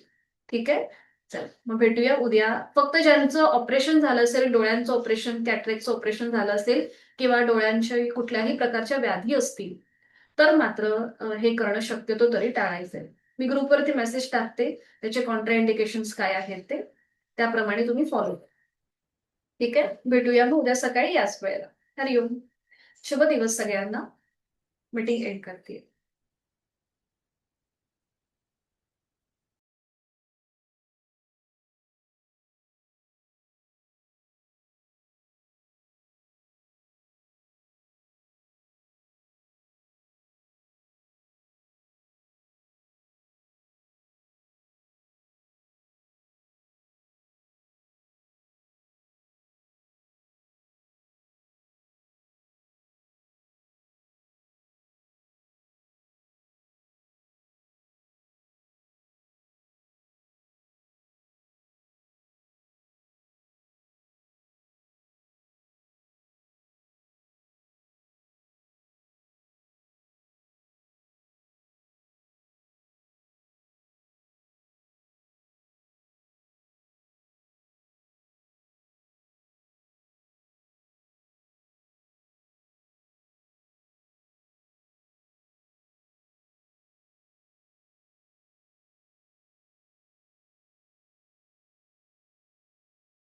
ठीक आहे. चल मग भेटूया उद्या. फक्त ज्यांचं ऑपरेशन झालं असेल, डोळ्यांचं ऑपरेशन, कॅटरेक्टचं ऑपरेशन झालं असेल किंवा डोळ्यांच्या कुठल्याही प्रकारच्या व्याधी असतील तर मात्र हे करणं शक्यतो तरी टाळायचंय. मी ग्रुपवरती मेसेज टाकते, त्याचे कॉन्ट्रा इंडिकेशन्स काय आहेत ते त्याप्रमाणे तुम्ही फॉलो करा. ठीक आहे. भेटूया मग उद्या सकाळी याच वेळेला. हरिओम. शुभ दिवस सगळ्यांना. मीटिंग एंड करते.